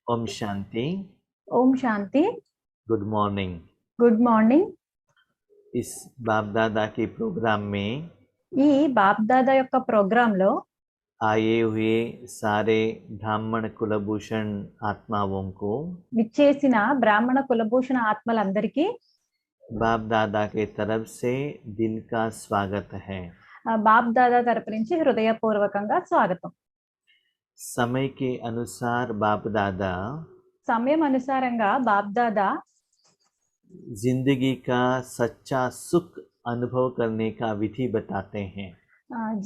ओम Shanti. Om Shanti. Good morning. Good morning. इस बाप दादा के प्रोग्राम में ఈ బాప్ దాదా యొక్క ప్రోగ్రామ్ లో आए हुए सारे ब्राह्मण कुलभूषण आत्माओं को విచ్చేసిన బ్రాహ్మణ కులభూషణ ఆత్మలందరికీ बाप दादा के तरफ से दिल का स्वागत है। బాప్ దాదా తరపు నుంచి హృదయపూర్వకంగా స్వాగతం। समय के अनुसार बाप दादा సమయం అనుసారంగా బాప్ దాదా जिंदगी का सच्चा सुख अनुभव करने का विधि बताते हैं।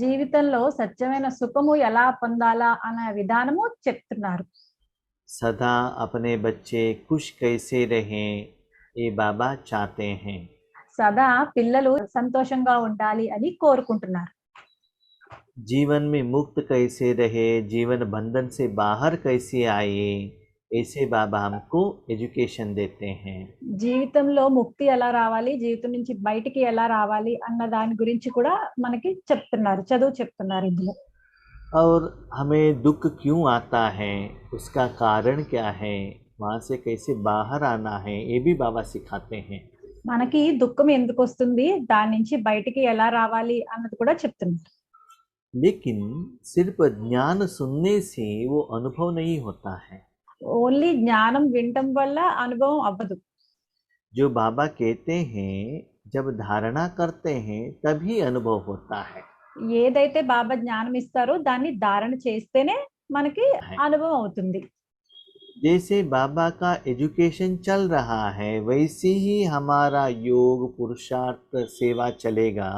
జీవితంలో సత్యమైన సుఖము ఎలా పొందాలా అనే విధానము చెప్తున్నారు। सदा अपने बच्चे खुश कैसे रहें ये बाबा चाहते हैं। సదా పిల్లలు సంతోషంగా ఉండాలి అని కోరుకుంటున్నారు। जीवन में मुक्त कैसे रहे, जीवन बंधन से बाहर कैसे आए, ऐसे बाबा हमको एजुकेशन देते हैं। జీవితంలో ముక్తి ఎలా రావాలి, జీవితం నుంచి బయటికి ఎలా రావాలి అన్న దాని గురించి కూడా మనకి చెప్తున్నారు, చదువు చెప్తున్నారు ఇందులో। और हमें दुख क्यों आता है, उसका कारण क्या है, वहाँ से कैसे बाहर आना है, ये भी बाबा सिखाते हैं। మనకి దుఃఖం ఎందుకు వస్తుంది, దాని నుంచి బయటికి ఎలా రావాలి అన్నది కూడా చెప్తున్నారు। लेकिन सिर्फ ज्ञान सुनने से वो अनुभव नहीं होता है। ఓన్లీ జ్ఞానం వినటం వల్ల అనుభవం అవ్వదు। जो बाबा कहते हैं जब धारणा करते हैं तभी अनुभव होता है। ఏదైతే బాబా జ్ఞానం ఇస్తారో దాన్ని ధారణ చేస్తేనే మనకి అనుభవం అవుతుంది। जैसे बाबा का एजुकेशन चल रहा है वैसे ही हमारा योग पुरुषार्थ सेवा चलेगा।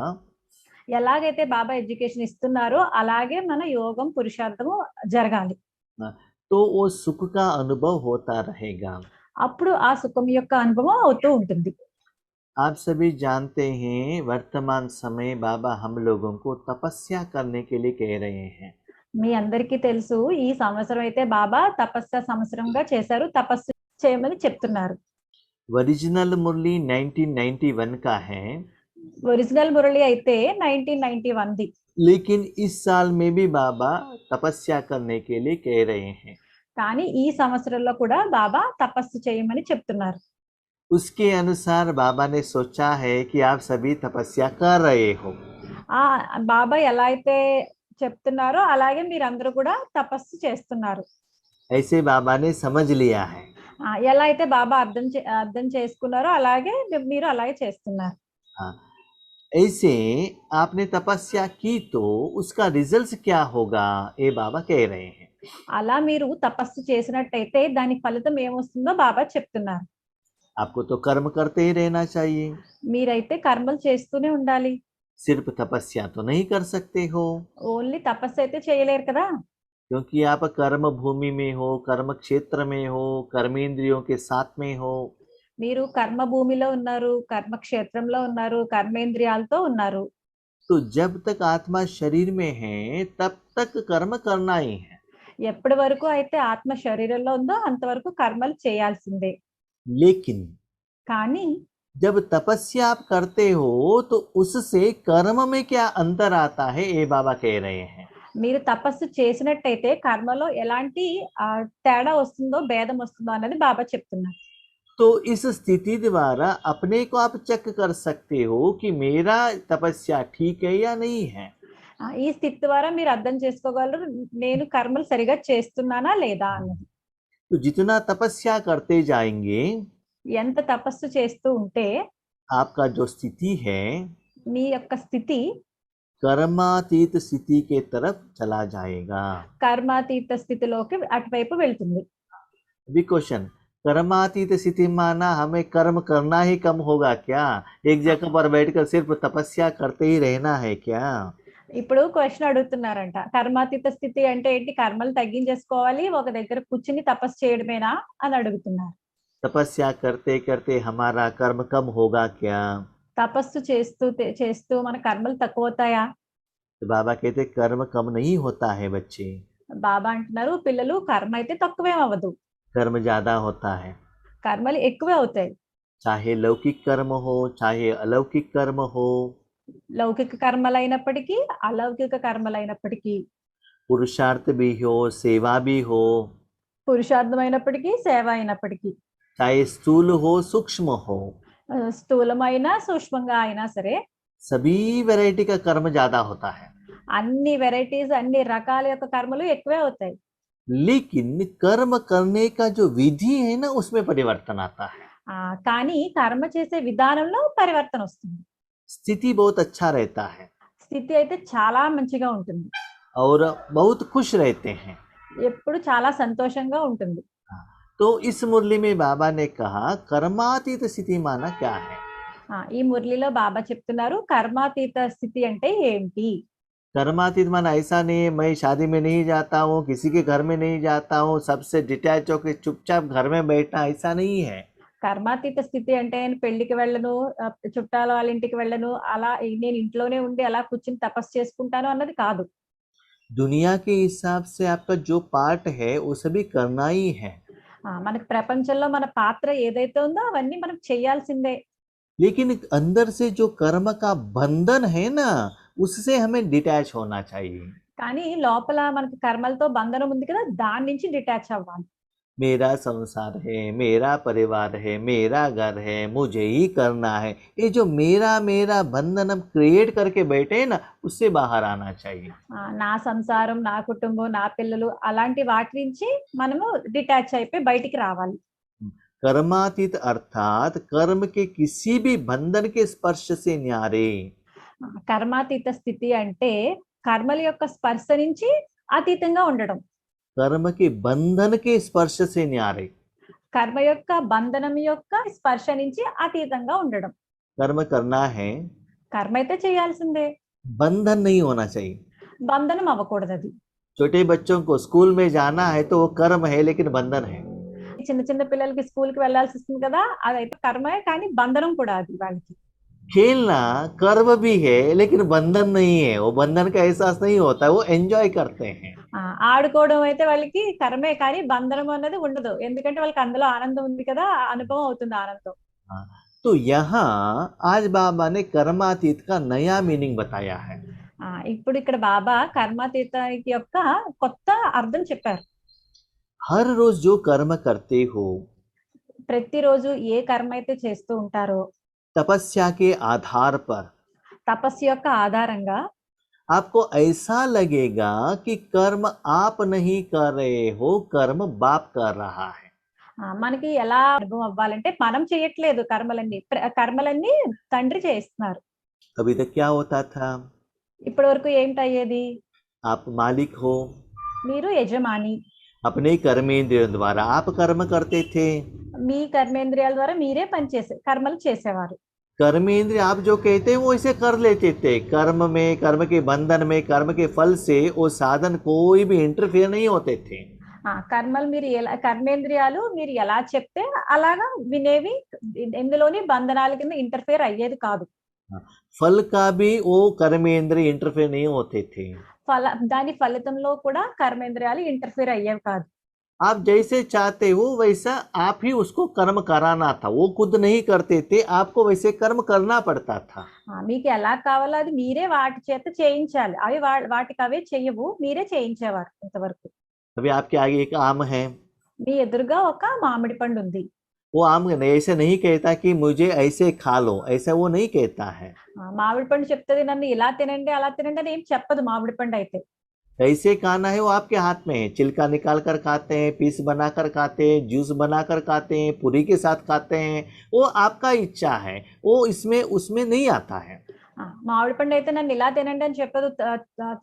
ఎలాగైతే బాబా ఎడ్యుకేషన్ ఇస్తున్నారో అలాగే మన యోగం పురుషార్థము జరగాలి। तो वो सुख का अनुभव होता रहेगा। అప్పుడు ఆ సుఖం యొక్క అనుభవం అవుతూ ఉంటుంది। आप सभी जानते हैं वर्तमान समय बाबा हम लोगों को तपस्या करने के लिए कह रहे हैं। మీ అందరికీ తెలుసు, ఈ సంవత్సరం అయితే బాబా తపస్సు సంవత్సరంగా చేశారు, తపస్సు చేయమని చెప్తున్నారు। ओरिजिनल मुरली 1991 का है, ఒరిజినల్ మురళి అయితే 1991 ది। लेकिन इस साल में भी बाबा तपस्या करने के लिए कह रहे हैं। కానీ ఈ సంవత్సరంలో కూడా బాబా తపస్సు చేయమని చెప్తున్నారు। उसके अनुसार बाबा ने सोचा है कि आप सभी तपस्या कर रहे हो। ఆ బాబా ఎలా అయితే చెప్తున్నారో అలాగే మీరందరూ కూడా తపస్సు చేస్తున్నారు। ऐसे बाबा ने समझ लिया है। ఎలా అయితే బాబా అర్థం చేసుకున్నారో అలాగే మీరు అలాగే చేస్తున్నారు। हाँ, ऐसे आपने तपस्या की तो उसका रिजल्ट क्या होगा ये बाबा कह रहे हैं। అలా మీరు తపస్సు చేసినట్టయితే దాని ఫలితం ఏమొస్తుందో బాబా చెప్తున్నారు। आपको तो कर्म करते ही रहना चाहिए, మీరైతే కర్మలు చేస్తూనే ఉండాలి। सिर्फ तपस्या तो नहीं कर सकते हो, ఓన్లీ తపస్సు అయితే చేయలేరు కదా, क्योंकि आप कर्म भूमि में हो, कर्म क्षेत्र में हो, कर्मेंद्रियों के साथ में हो। మీరు కర్మ భూమిలో ఉన్నారు, కర్మ క్షేత్రంలో ఉన్నారు, కర్మేంద్రియాలతో ఉన్నారు। तो जब तक आत्मा शरीर में है तब तक कर्म करना ही है। ఎప్పటి వరకు అయితే ఆత్మ శరీరంలో ఉందో అంతవరకు కర్మలు చేయాల్సిందే। लेकिन కానీ जब तपस्या आप करते हो तो उससे कर्म में क्या अंतर आता है ये बाबा कह रहे हैं। మీరు తపస్సు చేసినట్టయితే కర్మలో ఎలాంటి తేడా వస్తుందో, భేదం వస్తుందో అన్నది బాబా చెప్తున్నారు। तो इस स्थिति द्वारा अपने को आप चेक कर सकते हो कि मेरा तपस्या ठीक है या नहीं है। ఈ స్థితి ద్వారా మీరు అర్థం చేసుకోగలరు, నేను కర్మలు సరిగా చేస్తున్నానా లేదా అన్నది। तो जितना तपस्या करते जाएंगे ఎంత తపస్సు చేస్తూ ఉంటే आपका जो स्थिति है మీ యొక్క స్థితి कर्मातीत स्थिति के तरफ चला जाएगा। కర్మాతీత స్థితిలోకి అటువైపు వెళ్తుంది। अभी क्वेश्चन, कर्मातीत स्थिति माना हमें कर्म करना ही कम होगा क्या? एक जगह पर बैठकर सिर्फ तपस्या करते ही रहना है क्या? ఇప్పుడు క్వశ్చన్ అడుగుతున్నారంట, కర్మాతీత స్థితి అంటే ఏంటి, కర్మలు తగ్గించేసుకోవాలి, ఒక దగ్గర కూర్చుని తపస్సు చేయడమేనా అని అడుగుతున్నారు। तपस्या करते करते हमारा कर्म कम होगा क्या? తపస్సు చేస్తూ చేస్తూ మన కర్మలు తక్కువ అవుతాయా? तो बाबा कहते कर्म कम नहीं होता है बच्चे, బాబా అంటున్నారు, పిల్లలు కర్మ అయితే తక్కువేం అవ్వదు, कर्म ज्यादा होता है। కర్మలు ఎక్కువే అవుతాయి। चाहे लौकिक कर्म हो चाहे अलौकिक कर्म हो, లౌకిక కర్మలైనప్పటికీ అలౌకిక కర్మలైనప్పటికీ, पुरुषार्थ भी हो सेवा भी हो, పురుషార్థమైనప్పటికీ సేవ అయినప్పటికీ चाहे स्थूल हो सूक्ष्म हो, స్థూలమైన సూక్ష్మంగా అయినా సరే सभी वैरायटी का कर्म ज्यादा होता है। అన్ని వెరైటీస్ అన్ని రకాల యొక్క కర్మలు ఎక్కువే అవుతాయి. लेकिन कर्म करने का जो विधि है ना, उसमें परिवर्तन आता है। కానీ కర్మ చేసే విధానంలో పరివర్తన వస్తుంది. स्थिति बहुत अच्छा रहता है స్థితి అయితే చాలా మంచిగా ఉంటుంది. और बहुत खुश रहते हैं। ఎప్పుడు చాలా సంతోషంగా ఉంటుంది. तो इस मुरली में बाबा ने कहा कर्मातीत स्थिति माना क्या है। ఈ మురళిలో బాబా చెప్తున్నారు కర్మాతీత స్థితి అంటే ఏంటి. कर्मातीत माना ऐसा नहीं है मैं शादी में नहीं जाता हूँ, किसी के घर में नहीं जाता हूँ, सबसे डिटैच होकर चुपचाप घर में बैठना, ऐसा नहीं है। కర్మాతీత స్థితి అంటే నేను పెళ్లికి వెళ్ళను, చుట్టాల వాళ్ళ ఇంటికి వెళ్ళను, అలా నేను ఇంట్లోనే ఉండి అలా కూర్చుని తపస్సు చేసుకుంటాను అన్నది కాదు. दुनिया के हिसाब से आपका जो पार्ट है वो सभी करना ही है। మనకి ప్రపంచంలో మన పాత్ర ఏదైతే ఉందో అవన్నీ మనం చేయాల్సిందే. लेकिन अंदर से जो कर्म का बंधन है ना, उससे हमें डिटैच होना चाहिए। కానీ లోపల మనకి కర్మలతో బంధనం ఉంది కదా, దాని నుంచి డిటాచ్ అవ్వాలి. मेरा संसार है, मेरा परिवार है, मेरा घर है, मुझे ही करना है, ये जो मेरा मेरा बंधन हम क्रिएट करके बैठे हैं ना, उससे बाहर आना चाहिए। నా సంసారం, నా కుటుంబం, నా పిల్లలు అలాంటి వాటి నుంచి మనము డిటాచ్ అయిపోయి బయటికి రావాలి. कर्मातीत अर्थात कर्म के किसी भी बंधन के स्पर्श से न्यारे। కర్మాతీత స్థితి అంటే కర్మల యొక్క స్పర్శ నుంచి అతీతంగా ఉండడం. कर्म के बंधन के स्पर्श से न्यारे। కర్మ యొక్క బంధనం యొక్క స్పర్శ నుంచి అతీతంగా ఉండడం. कर्म करना है, కర్మ అయితే చేయాల్సిందే, बंधन नहीं होना चाहिए। బంధనం అవ్వకూడదు. అది छोटे बच्चों को स्कूल में जाना है तो वो कर्म है, लेकिन बंधन है। చిన్న చిన్న పిల్లలకి స్కూల్ కి వెళ్ళాల్సి వస్తుంది కదా, అదైతే కర్మే కానీ బంధనం కూడా అది వాళ్ళకి. खेलना कर्म भी है, लेकिन बंधन नहीं है, वो बंधन का एहसास नहीं होता, वो एंजॉय करते हैं। ఆడుకోవడం అయితే వాళ్ళకి కర్మే కానీ బంధనం అన్నది ఉండదు, ఎందుకంటే వాళ్ళకి అందులో ఆనందం ఉంది కదా, అనుభవం అవుతుంది ఆనందం. तो यहाँ आज बाबा ने कर्मातीत का नया मीनिंग बताया है। ఇప్పుడు ఇక్కడ బాబా కర్మాతీత యొక్క కొత్త అర్థం చెప్పారు. हर रोज जो कर्म करते हो, ప్రతిరోజు ఏ కర్మ అయితే చేస్తూ ఉంటారో तपस्या के आधार पर తపస్సు యొక్క ఆధారంగా आपको ऐसा लगेगा कि कर्म आप नहीं कर रहे हो, कर्म बाप कर रहा है। మనకి ఎలా అనుభవం అవ్వాలంటే మనం చేయట్లేదు కర్మలన్నీ, కర్మలన్నీ తండ్రి చేస్తున్నారు. अभी तक क्या होता था, ఇప్పటి వరకు ఏమిటయ్యేది, आप मालिक हो, మీరు యజమాని, अपने कर्मेंद्रियों द्वारा आप कर्म करते थे। మీ కర్మేంద్రియాల ద్వారా మీరే కర్మలు చేసేవారు. कर्मेंद्रिय आप जो कहते हैं वो ऐसे कर लेते थे। कर्म में, कर्म के बंधन में, कर्म के फल से वो साधन कोई भी इंटरफेयर नहीं होते थे। కర్మలు మీరు ఎలా, కర్మేంద్రియాలు మీరు ఎలా చెప్తే అలాగా వినేవి, ఇందులోని బంధనాల కింద ఇంటర్ఫేర్ అయ్యేది కాదు. फल का भी वो कर्मेंद्रिय इंटरफेयर नहीं होते थे। దాని ఫలితంలో కూడా కర్మేంద్రియాలు ఇంటర్ఫేర్ అయ్యేవి కాదు. आप जैसे चाहते हो वैसा आप ही उसको कर्म कराना था, वो खुद नहीं करते थे, आपको वैसे कर्म करना पड़ता था। మీకు ఎలా కావాలో అది మీరే వాటి చేత చేయించాలి, అవి వాటికి అవే చెయ్యవు, మీరే చేయించేవారు ఇంతవరకు. अभी आपके आगे एक आम है, మీ ఎదురుగా ఒక మామిడి పండు ఉంది. वो आम ऐसे नहीं कहता कि मुझे ऐसे खा लो, ऐसा वो नहीं कहता है। మామిడి పండు చెప్తుంది నన్ను ఇలా తినండి అలా తినండి అని ఏం చెప్పదు. మామిడి పండు అయితే कैसे खाना है वो आपके हाथ में है। छिलका निकाल कर खाते हैं, पीस बनाकर खाते हैं, जूस बनाकर खाते हैं, पूरी के साथ खाते हैं, वो आपका इच्छा है, वो इसमें उसमें नहीं आता है। మామిడి పండు అయితే నన్ను ఇలా తినండి అని చెప్పదు.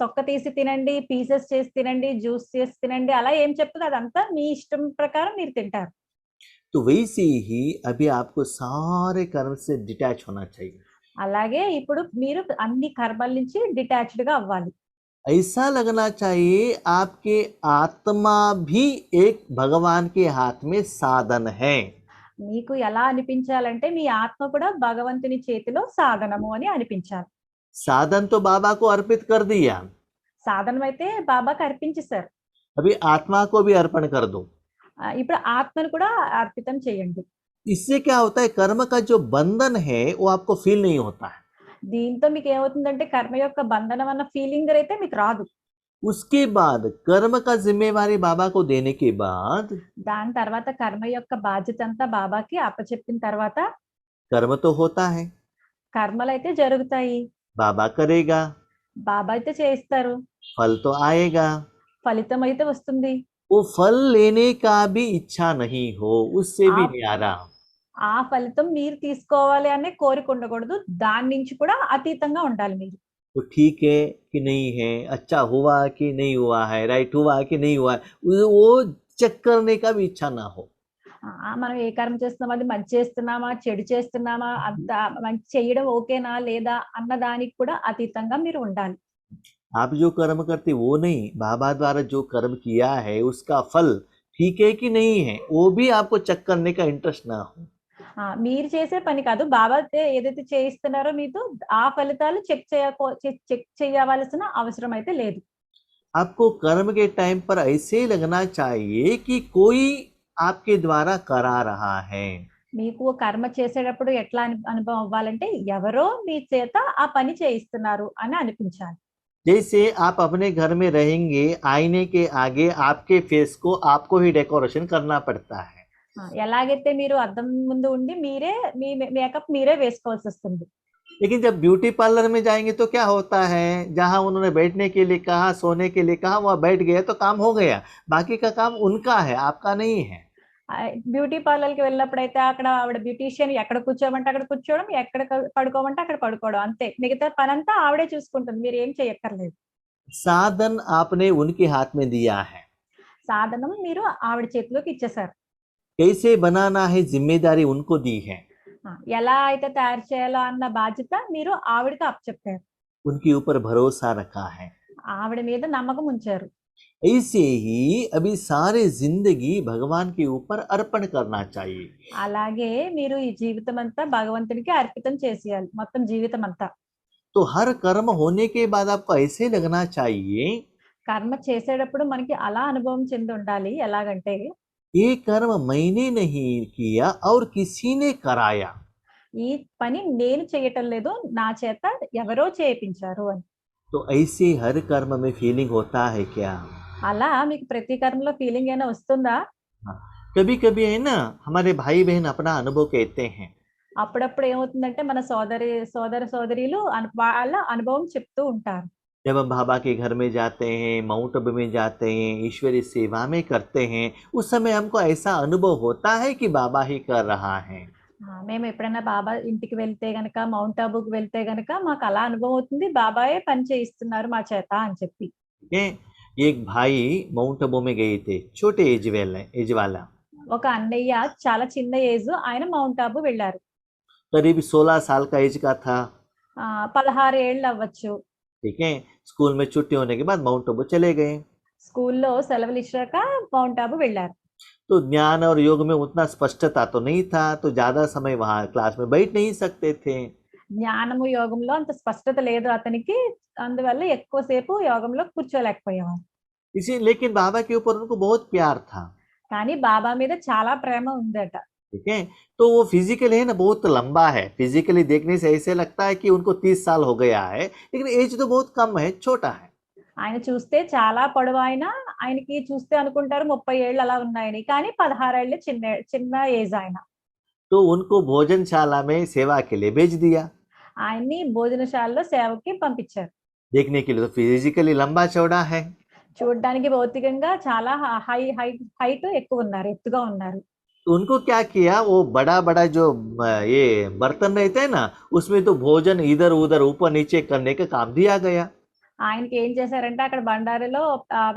తొక్క తీసి తినండి, పీసెస్ చేసి తినండి, జ్యూస్ చేసి తినండి అలా ఏం చెప్పదు. అదంతా మీ ఇష్టం ప్రకారం మీరు తింటారు. तो वैसे ही अभी आपको सारे कर्म से डिटैच होना चाहिए। అలాగే ఇప్పుడు మీరు అన్ని కర్మల నుంచి డిటాచ్డ్ గా అవ్వాలి. ऐसा लगना चाहिए आपके आत्मा भी एक भगवान के हाथ में साधन है। మీకు ఎలా అనిపించాలంటే మీ ఆత్మ కూడా భగవంతుని చేతిలో సాధనము అని అనిపించాలి. साधन तो बाबा को अर्पित कर दिया, సాధనం అయితే బాబాకి అర్పించేశారు. अभी आत्मा को भी अर्पण कर दो। ఇప్పుడు ఆత్మను కూడా అర్పితం చేయండి. इससे क्या होता है, कर्म का जो बंधन है वो आपको फील नहीं होता है। దీంతో మీకు ఏమవుతుందంటే కర్మ యొక్క బంధనం అన్న ఫీలింగ్ అయితే మీకు రాదు. उसके बाद कर्म का जिम्मेवारी बाबा को देने के बाद దాని తర్వాత కర్మ యొక్క బాధ్యత అంతా బాబాకి అప్పచెప్పిన తర్వాత कर्म तो होता है, కర్మలైతే జరుగుతాయి. बाबा करेगा, బాబా అయితే చేయిస్తారు, फल तो आएगा. ఫలితం అయితే వస్తుంది. वो फल लेने का भी इच्छा नहीं हो, उससे भी आप- न्यारा. ఆ ఫలితం మీరు తీసుకోవాలి అనే కోరిక ఉండకూడదు, దాని నుంచి కూడా అతీతంగా ఉండాలి మీరు. वो ठीक है कि नहीं है, अच्छा हुआ कि नहीं हुआ है, राइट हुआ कि नहीं हुआ है, वो चेक करने का भी इच्छा ना हो. మనం ఏ కర్మ చేస్తున్నామా, అది మంచి చేస్తున్నామా చెడు చేస్తున్నామా, అంత మంచి చేయడం ఓకేనా లేదా అన్న దానికి కూడా అతీతంగా మీరు ఉండాలి. आप जो कर्म करते वो नहीं, बाबा द्वारा जो कर्म किया है उसका फल ठीक है कि नहीं है, वो भी आपको चेक करने का इंटरेस्ट ना हो. మీరు చేసే పని కాదు, బాబా ఏదైతే చేయిస్తున్నారో మీతో ఆ ఫలితాలు చెక్ చేయవలసిన అవసరం అయితే లేదు. आपको कर्म के टाइम पर ऐसे लगना चाहिए कि कोई आपके द्वारा करा रहा है. మీకు కర్మ చేసేటప్పుడు ఎట్లా అనుభవం అవ్వాలంటే ఎవరో మీ చేత ఆ పని చేయిస్తున్నారు అని అనిపించాలి. जैसे आप अपने घर में रहेंगे, आईने के आगे आपके फेस को आपको ही डेकोरेशन करना पड़ता है. ఎలాగైతే మీరు అద్దం ముందు ఉండి మీరే మీ మేకప్ మీరే వేసుకోవాల్సి వస్తుంది. लेकिन जब ब्यूटी पार्लर में जाएंगे तो क्या होता है, जहां उन्होंने बैठने के लिए कहा, सोने के लिए कहा, वह बैठ गए तो काम हो गया. बाकी का काम उनका है, आपका नहीं है. బ్యూటీ పార్లర్ కి వెళ్ళినప్పుడైతే అక్కడ ఆవిడ బ్యూటీషియన్ ఎక్కడ కూర్చోమంటే అక్కడ కూర్చోవడం, ఎక్కడ పడుకోమంటే అక్కడ పడుకోవడం, అంతే. మిగతా పనంతా ఆవిడే చూసుకుంటుంది, మీరు ఏం చేయక్కర్లేదు. साधन आपने उनके हाथ में दिया है, సాధనం మీరు ఆవిడ చేతిలోకి ఇచ్చేసారు. कैसे बनाना है जिम्मेदारी उनको दी है. ఎలా అయితే తయారు చేయాలో అన్న బాధ్యత మీరు ఆవిడకి అప్పచెప్పారు, उनके ऊपर भरोसा रखा है. ఆవిడ మీద నమ్మకం ఉంచారు. ऐसे ही अभी सारे जिंदगी भगवान के ऊपर अर्पण करना चाहिए. అలాగే మీరు ఈ జీవితం అంతా భగవంతునికి అర్పితం చేసేయాలి, మొత్తం జీవితం అంతా. तो हर कर्म होने के बाद आपको ऐसे लगना चाहिए కర్మ చేసేటప్పుడు మనకి అలా అనుభవం చెంది ఉండాలి. ఎలాగంటే ये कर्म मैंने नहीं किया और किसी ने कराया. ఈ పని నేను చేయటం లేదు, నా చేత ఎవరో చేయించారు అని. तो ऐसे हर कर्म में फीलिंग होता है क्या? అలా మీకు ప్రతి కర్మలో ఫీలింగ్ అయినా వస్తుందా? कभी कभी है ना, हमारे भाई बहन अपना अनुभव कहते हैं. అప్పుడప్పుడు ఏమవుతుందంటే మన సోదరీలు వాళ్ళ అనుభవం చెప్తూ ఉంటారు. जब हम बाबा के घर में जाते हैं, माउंट आबू में जाते हैं, ईश्वरीय सेवा में करते हैं, उस समय हमको ऐसा अनुभव होता है कि बाबा ही कर रहा है. మేము ఎప్పుడైనా బాబా ఇంటికి వెళ్తే గనక, మౌంట్ ఆబూకి వెళ్తే గనక మాకు అలా అనుభవం అవుతుంది, బాబాయే పని చేయిస్తున్నారు మా చేత అని చెప్పి. ठीक है. एक भाई माउंट आबू में गए थे, छोटे एज वाला, ఒక అన్నయ్య చాలా చిన్న ఏజ్, ఆయన మౌంట్ ఆబూ వెళ్ళారు. करीब 16 साल का एज का था. 16 ఏళ్ళు అవ్వచ్చు. ठीक है. स्कूल में छुट्टी होने के बाद माउंट आबू चले गए. స్కూల్లో సెలవులు ఇచ్చాక మౌంట్ ఆబూ వెళ్ళారు. तो ज्ञान और योग में उतना स्पष्टता तो नहीं था, तो ज्यादा समय वहां क्लास में बैठ नहीं सकते थे. జ్ఞానము యోగంలో అంత స్పష్టత లేదు అతనికి, అందువల్ల ఎక్కువసేపు యోగంలో కూర్చోలేకపోయేవారు. लेकिन बाबा के ऊपर उनको बहुत प्यार था. కానీ బాబా మీద చాలా ప్రేమ ఉందట. ठीक है. तो वो फिजिकल है ना, बहुत लंबा है. फिजिकली देखने से ऐसे लगता है कि उनको 30 साल हो गया है, लेकिन एज तो बहुत कम है, छोटा है. ఆయన చూస్తే చాలా పొడవు, ఆయనకి చూస్తే అనుకుంటారు 30 ఏళ్ళు అలా ఉన్నాయని, కానీ 16 ఏళ్ళు చిన్న ఏజ్ ఆయన. तो उनको भोजनशाला में सेवा के लिए भेज दिया. ఆయన్ని భోజనశాలలో సేవకి పంపించారు. देखने के लिए तो फिजिकली लंबा चौड़ा है. చూడడానికి భౌతికంగా చాలా హైట్ ఎక్కువ ఉన్నారు, ఎత్తుగా ఉన్నారు. तो उनको क्या किया, वो बड़ा बड़ा जो ये बर्तन रहते हैं ना, उसमें तो भोजन इधर उधर ऊपर नीचे करने का काम दिया गया. ఆయనకి ఏం చేశారంటే అక్కడ బండారిలో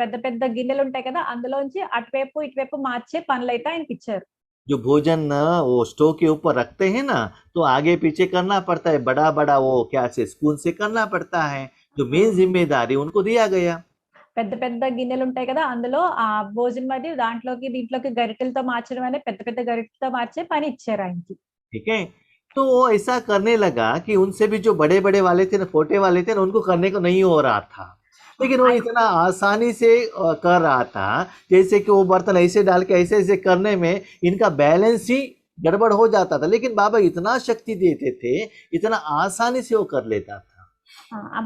పెద్ద పెద్ద గిన్నెలు ఉంటాయి కదా, అందులోంచి అటువైపు ఇటువైపు మార్చే పనులైతే ఆయనకి ఇచ్చారు. जो भोजन वो स्टोव के ऊपर रखते हैं ना, तो आगे पीछे करना पड़ता है, बड़ा बड़ा वो क्या से स्पून से करना पड़ता है. जो मेन जिम्मेदारी उनको दिया गया. పెద్ద పెద్ద గిన్నెలు ఉంటాయి కదా, అందులో ఆ భోజనం అది దీంట్లోకి గరిటెలతో మార్చడం అనే పెద్ద పెద్ద గరిటెలతో మార్చే పని ఇచ్చారు ఆయనకి. ठीक है. तो वो ऐसा करने लगा कि उनसे भी जो बड़े बड़े वाले थे ना, फोटे वाले थे ना, उनको करने को नहीं हो रहा था. लेकिन वो इतना आसानी से कर रहा था, जैसे कि वो बर्तन ऐसे डाल के ऐसे ऐसे करने में इनका बैलेंस ही गड़बड़ हो जाता था. लेकिन बाबा इतना शक्ति देते थे, इतना आसानी से वो कर लेता था.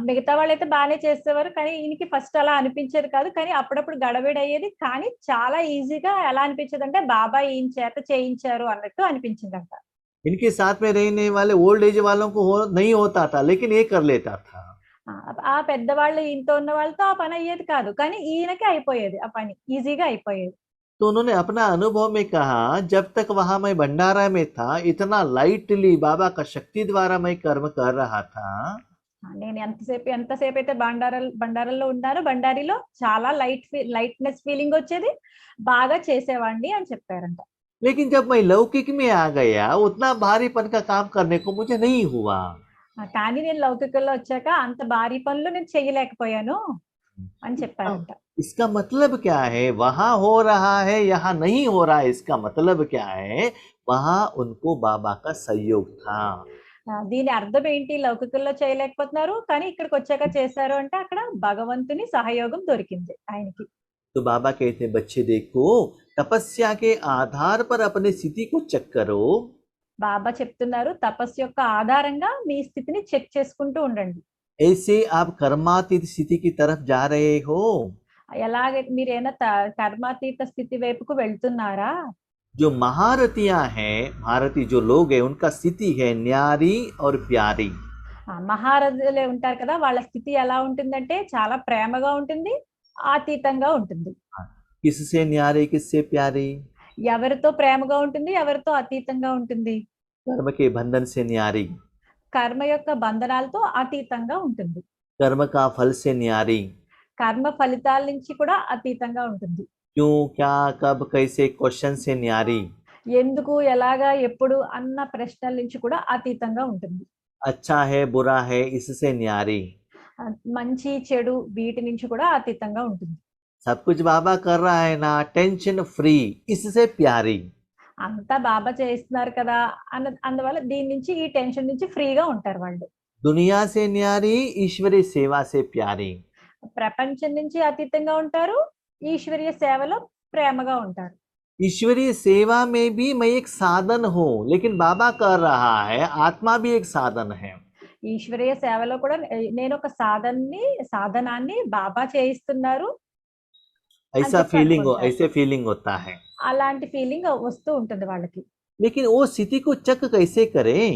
మిగతా వాళ్ళైతే బానే చేసేవారు. కానీ ఈయనకి ఫస్ట్ అలా అనిపించేది కాదు. కానీ అప్పుడప్పుడు గడబిడ అయ్యేది. కానీ చాలా ఈజీగా ఎలా అనిపించేదంటే బాబా ఈయన చేత చేయించారు అన్నట్టు అనిపించిందంట. इनके साथ में रहने वाले ओल्ड एज वालों को नहीं होता था, लेकिन ये कर लेता था। ఆ పెద్దవాళ్ళు ఈయనతో ఉన్న వాళ్ళతో ఆ పని అయ్యేది కాదు. కానీ ఈయనకి అయిపోయేది ఆ పని. ఈజీగా అయిపోయేది. तो उन्होंने अपना अनुभव में कहा, जब तक वहां मैं भंडारा में था, इतना लाइटली बाबा का शक्ति द्वारा मैं कर्म कर रहा था। నేను ఎంతసేపైతే బండారాల్లో ఉన్నానో బండారీలో చాలా లైట్‌నెస్ ఫీలింగ్ వచ్చేది. బాగా చేసేవాడిని అని చెప్పారంట. लेकिन जब मैं लौकिक में आ गया, उतना भारीपन का काम करने को मुझे नहीं हुआ। కానీ నేను లౌకికంలో వచ్చాక అంత భారీ పనులు నేను చేయలేకపోయాను అని చెప్పారంట. इसका मतलब क्या है? वहां हो रहा है, यहाँ नहीं हो रहा है, इसका मतलब क्या है? वहां उनको बाबा का सहयोग था। దీని అర్థం ఏంటి? లౌకికంలో చేయలేకపోతున్నారు. కానీ ఇక్కడికి వచ్చాక చేశారు అంటే అక్కడ భగవంతుని సహయోగం దొరికింది ఆయనకి. तो बाबा कहते हैं, बच्चे देखो, तपस्या के आधार पर अपनी स्थिति को चेक करो। బాబా చెప్తున్నారు తపస్సు యొక్క ఆధారంగా మీ స్థితిని చెక్ చేసుకుంటూ ఉండండి. ऐसे आप कर्मातीत स्थिति की तरफ जा रहे हो। ఎలాగైతే మీరేనా కర్మాతీత స్థితి వైపుకు వెళ్తున్నారా? जो महारथियां हैं, भारतीय जो लोग हैं, उनका स्थिति है न्यारी और प्यारी। మహారథులే ఉంటారు కదా, వాళ్ళ స్థితి ఎలా ఉంటుందంటే చాలా ప్రేమగా ఉంటుంది, అతీతంగా ఉంటుంది. किससे न्यारी, किससे प्यारी? ఎవరితో ప్రేమగా ఉంటుంది, ఎవరితో అతీతంగా ఉంటుంది? कर्म के बंधन से न्यारी, కర్మ యొక్క బంధనాలతో అతీతంగా ఉంటుంది. कर्म का फल से न्यारी। కర్మ ఫలితాల నుంచి కూడా అతీతంగా ఉంటుంది. क्यों, क्या, कब, कैसे क्वेश्चन से न्यारी। ఎందుకు, ఎలాగా, ఎప్పుడు అన్న ప్రశ్నల నుంచి కూడా అతీతంగా ఉంటుంది. अच्छा है, बुरा है, इससे न्यारी। మంచి చెడు వీటి నుంచి కూడా అతీతంగా ఉంటుంది. सब कुछ बाबा कर रहा है ना, टेंशन फ्री, इससे प्यारी। అంతా బాబా చేస్తున్నారు కదా అందువల్ల దీని నుంచి ఈ టెన్షన్ నుంచి ఫ్రీగా ఉంటారు వాళ్ళు. दुनिया से न्यारी, ईश्वरी सेवा से प्यारी। ప్రపంచం నుంచి అతీతంగా ఉంటారు, ఈశ్వరీయ సేవలో ప్రేమగా ఉంటారు. ईश्वरीय सेवा में भी मैं एक साधन हूँ, लेकिन बाबा कर रहा है, आत्मा भी एक साधन है। ఈశ్వరీయ సేవలో కూడా నేను ఒక సాధనాన్ని బాబా చేయిస్తున్నారు. ऐसा ऐसे फीलिंग होता है। అలాంటి ఫీలింగ్ వస్తూ ఉంటుంది వాళ్ళకి. लेकिन वो स्थिति को चेक कैसे करें?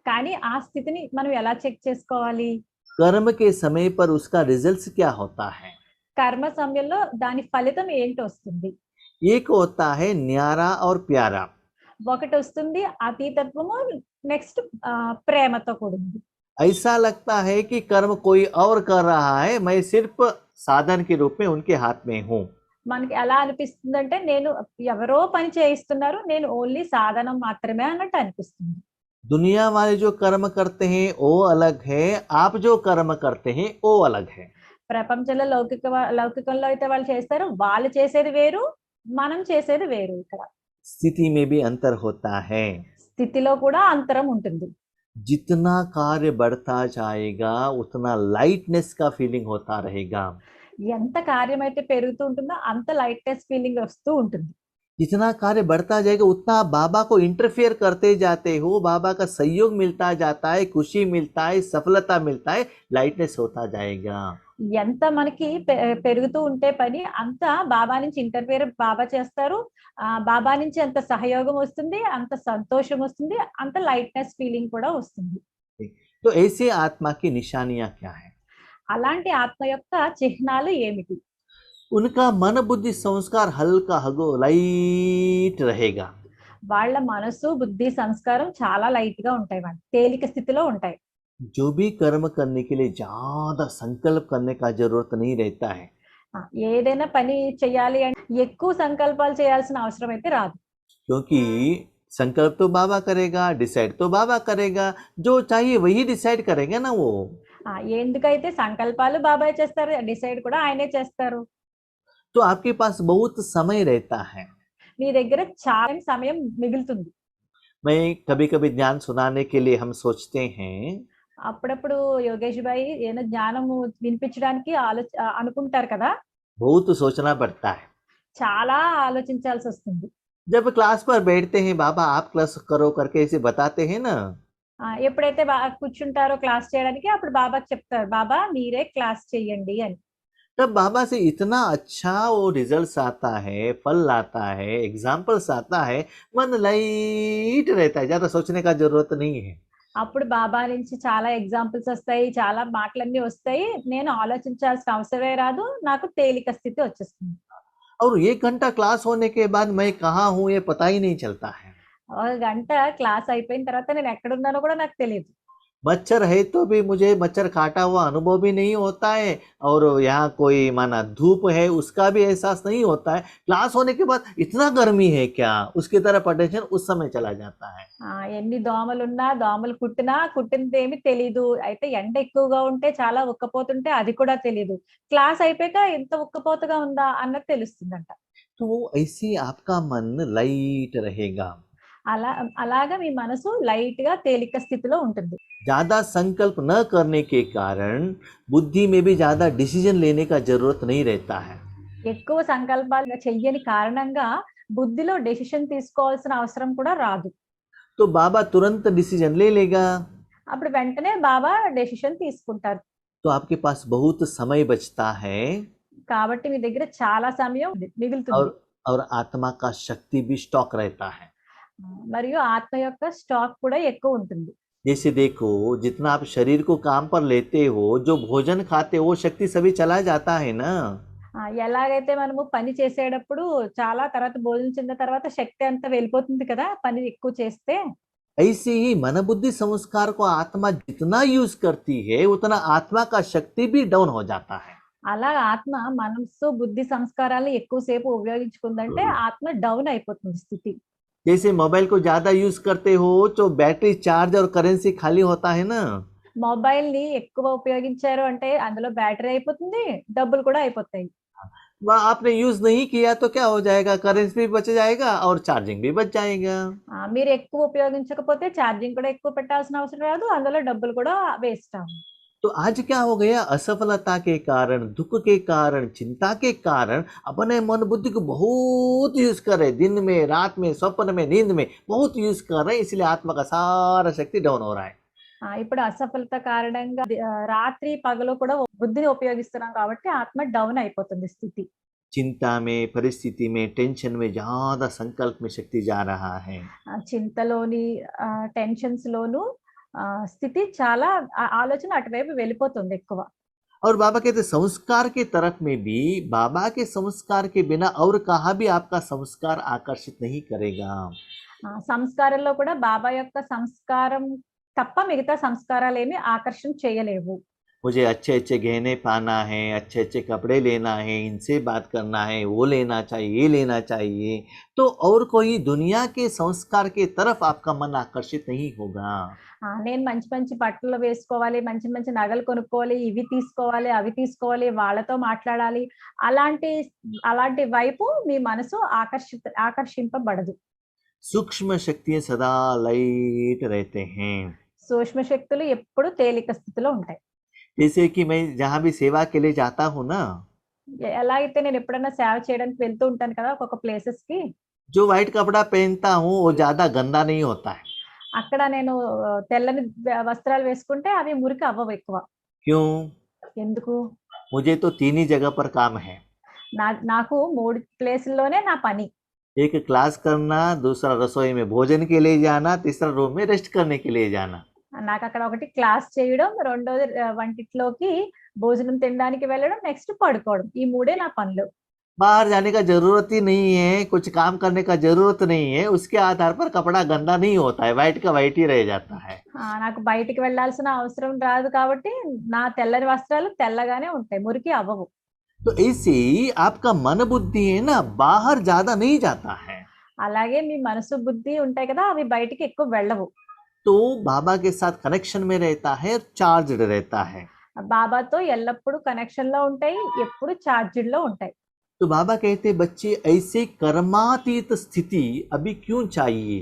కానీ ఆ స్థితిని మనం ఎలా చెక్ చేసుకోవాలి? कर्म के समय पर उसका रिजल्ट क्या होता है? కర్మ సమయంలో దాని ఫలితం ఏంటి వస్తుంది? एक होता है न्यारा और प्यारा। ఒకటి వస్తుంది అతీతత్వము, నెక్స్ట్ ప్రేమతో కూడింది. ऐसा लगता है कि कर्म कोई और कर रहा है, मैं सिर्फ साधन के रूप में उनके हाथ में हूँ। మనకి ఎలా అనిపిస్తుందంటే నేను ఎవరో పని చేయిస్తున్నారు, నేను ఓన్లీ సాధనం మాత్రమే అన్నట్టు అనిపిస్తుంది. दुनिया वाले जो कर्म करते हैं वो अलग है, आप जो कर्म करते हैं वो अलग है। ప్రపంచంలో లౌకికంలో అయితే వాళ్ళు చేస్తారు, వాళ్ళు చేసేది వేరు, మనం చేసేది వేరు. ఇక్కడ स्थिति में भी अंतर होता है। స్థితిలో కూడా అంతరం ఉంటుంది. जितना कार्य बढ़ता जाएगा, उतना लाइटनेस का फीलिंग होता रहेगा। ఎంత కార్యం అయితే పెరుగుతూ ఉంటుందో అంత లైట్నెస్ ఫీలింగ్ వస్తూ ఉంటుంది. जितना कार्य बढ़ता जाएगा, उतना आप बाबा को इंटरफेयर करते जाते हो, बाबा का सहयोग मिलता जाता है, खुशी मिलता है, सफलता मिलता है, लाइटनेस होता जाएगा। ఎంత మనకి పెరుగుతూ ఉంటే పని అంత బాబా నుంచి ఇంటర్ఫియర్ బాబా చేస్తారు, బాబా నుంచి అంత సహయోగం వస్తుంది, అంత సంతోషం వస్తుంది, అంత లైట్నెస్ ఫీలింగ్ కూడా వస్తుంది. तो ऐसे आत्मा की निशानियां क्या है? అలాంటి ఆత్మ యొక్క చిహ్నాలు ఏమిటి? उनका मन बुद्धि संस्कार हल्का हगो लाइट रहेगा। వాళ్ళ మనసు బుద్ధి సంస్కారం చాలా లైట్ గా ఉంటాయి, వాళ్ళు తేలిక స్థితిలో ఉంటాయి. जो भी कर्म करने के लिए ज्यादा संकल्प करने का जरूरत नहीं रहता है। ఏదైనా పని చేయాలి అంటే ఎక్కువ సంకల్పాలు చేయాల్సిన అవసరం అయితే రాదు. क्योंकि संकल्प तो बाबा करेगा, डिसाइड तो बाबा करेगा, जो चाहिए वही डिसाइड करेगा ना वो। ఎందుకైతే సంకల్పాలు బాబాయ్ చేస్తారు, డిసైడ్ కూడా ఆయనే చేస్తారు. तो आपके पास बहुत समय रहता है। మీ దగ్గర చాలా సమయం మిగులుతుంది. मैं कभी कभी ज्ञान सुनाने के लिए हम सोचते हैं, అప్పుడప్పుడు యోగేష్ భాయ్ ఏదో జ్ఞానము వినిపించడానికి అనుకుంటారు కదా, बहुत सोचना पड़ता है। చాలా ఆలోచించాల్సి వస్తుంది. जब क्लास पर बैठते हैं, बाबा आप क्लास करो करके ऐसे बताते हैं ना, ఎప్పుడైతే కూర్చుంటారో క్లాస్ చేయడానికి అప్పుడు బాబాకి చెప్తారు, బాబా మీరే క్లాస్ చెయ్యండి అని. तब बाबा से इतना अच्छा वो रिजल्ट्स आता है, फल आता है, एग्जाम्पल्स आता है, मन लाइट रहता है, ज्यादा सोचने का जरूरत नहीं है। అప్పుడు బాబా నుంచి చాలా ఎగ్జాంపుల్స్ వస్తాయి, చాలా మాటలన్నీ వస్తాయి. నేను ఆలోచించాల్సిన అవసరమే రాదు, నాకు తేలిక స్థితి వచ్చేస్తుంది. और 1 घंटा क्लास होने के बाद मैं कहाँ हूँ ये पता ही नहीं चलता है। ఒక గంట క్లాస్ అయిపోయిన తర్వాత నేను ఎక్కడున్నానో కూడా నాకు తెలియదు. मच्छर है तो भी मुझे मच्छर काटा हुआ अनुभव भी नहीं होता है, और यहाँ कोई माना धूप है उसका भी एहसास नहीं होता है। क्लास होने के बाद इतना गर्मी है क्या, उसकी तरफ अटेंशन उस समय चला जाता है। ఎన్ని దోమలున్నా, దోమలు కుట్టినదేమి తెలీదు. అయితే ఎండ ఎక్కువగా ఉంటే, చాలా ఉక్కపోతుంటే అది కూడా తెలీదు. క్లాస్ అయిపోయాక ఎంత ఉక్కపోతగా ఉందా అన్నది తెలుస్తుందంట. तो ऐसे आपका मन लाइट रहेगा। అలాగా మీ మనసు లైట్ గా తేలిక స్థితిలో ఉంటుంది. ज्यादा संकल्प न करने के कारण बुद्धि में भी ज्यादा डिसीजन लेने का जरूरत नहीं रहता है। ఎక్కువ సంకల్పాలు చెయ్యని కారణంగా బుద్ధిలో డెసిషన్ తీసుకోవాల్సిన అవసరం కూడా రాదు. तो बाबा तुरंत डिसीजन ले लेगा, అప్పుడు వెంటనే బాబా డెసిషన్ తీసుకుంటారు. तो आपके पास बहुत समय बचता है, కాబట్టి మీ దగ్గర చాలా సమయం మిగులుతుంది. और आत्मा का शक्ति भी स्टॉक रहता है। మరియు ఆత్మ యొక్క స్టాక్ కూడా ఎక్కువ ఉంటుంది. जैसे देखो, जितना आप शरीर को काम पर लेते हो, जो भोजन खाते हो वो शक्ति सभी चला जाता है ना। ఎలాగైతే మనము పని చేసేటప్పుడు చాలా తర్వాత భోజనం తర్వాత శక్తి అంతా వెళ్ళిపోతుంది కదా, పని ఎక్కువ చేస్తే. ऐसे ही मन बुद्धि संस्कार को आत्मा जितना यूज करती है उतना आत्मा का शक्ति भी डाउन हो जाता है। అలా ఆత్మ మనసు బుద్ధి సంస్కారాలు ఎక్కువసేపు ఉపయోగించుకుందంటే ఆత్మ డౌన్ అయిపోతుంది స్థితి. जैसे मोबाइल को ज्यादा यूज करते हो तो बैटरी चार्ज और करेंसी खाली होता है ना। మొబైల్ ని ఎక్కువ ఉపయోగించారు అంటే అందులో బ్యాటరీ అయిపోతుంది, డబ్బులు కూడా అయిపోతాయి. वह आपने यूज नहीं किया तो क्या हो जाएगा, करेंसी भी बच जाएगा और चार्जिंग भी बच जाएगा। మీరు ఎక్కువ ఉపయోగించకపోతే ఛార్జింగ్ కూడా ఎక్కువ పెట్టాల్సిన అవసరం రాదు, అందులో డబ్బులు కూడా వేస్ట్ అవ్వవు. तो आज क्या हो गया, असफलता के कारण, दुख के कारण, चिंता के कारण अपने मन बुद्धि को बहुत यूज कर रहे, दिन में, रात में, स्वप्न में, नींद में बहुत यूज कर रहे, इसलिए आत्मा का सारा शक्ति डाउन हो रहा है। ఇప్పుడు అసఫలత కారణంగా రాత్రి పగలు కూడా బుద్ధిని ఉపయోగిస్తున్నాం కాబట్టి ఆత్మ డౌన్ అయిపోతుంది స్థితి. चिंता में, परिस्थिति में, टेंशन में ज्यादा संकल्प में शक्ति जा रहा है। చింతలోని టెన్షన్స్ లోను స్థితి చాలా ఆలోచన అటువైపు వెళ్ళిపోతుంది ఎక్కువ. और बाबा कहते संस्कार के तरफ में भी, बाबा के संस्कार के बिना और कहाँ भी आपका संस्कार आकर्षित नहीं करेगा। సంస్కారంలో కూడా బాబా యొక్క సంస్కారం తప్ప మిగతా సంస్కారాలు ఏమి ఆకర్షణ చేయలేవు. मुझे अच्छे अच्छे गहने पाना है, अच्छे अच्छे कपड़े लेना है, इनसे बात करना है, वो लेना चाहिए, ये लेना चाहिए, तो और कोई दुनिया के संस्कार के तरफ आपका मन आकर्षित नहीं होगा। నేను మంచి మంచి బట్టలు వేసుకోవాలి, మంచి మంచి నగలు కొనుక్కోవాలి, ఇవి తీసుకోవాలి, అవి తీసుకోవాలి, వాళ్ళతో మాట్లాడాలి, అలాంటి అలాంటి వైపు మీ మనసు ఆకర్షింపబడదు. सूक्ष्म शक्तियां सदा लाइट रहते हैं। సూక్ష్మ శక్తులు ఎప్పుడు తేలిక స్థితిలో ఉంటాయి. जैसे कि मैं जहाँ भी सेवा के लिए जाता हूँ ना, ఎలా అయితే నేను ఎప్పుడైనా సేవ చేయడానికి వెళ్తూ ఉంటాను కదా ఒక్కొక్క ప్లేసెస్ కి, जो व्हाइट कपड़ा पहनता हूँ वो ज्यादा गंदा नहीं होता है। అక్కడ నేను తెల్లని వస్త్రాలు వేసుకుంటే అవి మురికి అవ్వవు ఎక్కువ. क्यों? ఎందుకు? मुझे तो 3 ही जगह पर काम है। నాకు 3 ప్లేసుల్లోనే నా పని. एक क्लास करना, दूसरा रसोई में भोजन के लिए जाना, तीसरा रूम में रेस्ट करने के लिए जाना। నాకు అక్కడ ఒకటి క్లాస్ చేయడం, రెండోది వంటిట్లోకి భోజనం తినడానికి వెళ్ళడం, నెక్స్ట్ పడుకోవడం. ఈ 3 నా పనులు. बाहर जाने का जरूरत ही नहीं है, कुछ काम करने का जरूरत नहीं है, उसके आधार पर कपड़ा गंदा नहीं होता है, व्हाइट का व्हाइट ही रह जाता है। నాకు బయటికి వెళ్ళాల్సిన అవసరం రాదు కాబట్టి నా తెల్లని వస్త్రాలు తెల్లగానే ఉంటాయి, మురికి అవ్వవు. तो ऐसे ही आपका मन बुद्धि है ना, बाहर ज्यादा नहीं जाता है। అలాగే మీ మనసు బుద్ధి ఉంటాయి కదా, అవి బయటికి ఎక్కువ వెళ్ళవు. तो बाबा के साथ कनेक्शन में रहता है, चार्ज्ड रहता है। బాబాతో ఎల్లప్పుడూ కనెక్షన్ లో ఉంటాయి, ఎప్పుడు ఛార్జ్డ్ లో ఉంటాయి. तो बाबा कहते बच्चे ऐसे कर्मातीत स्थिति अभी क्यों चाहिए।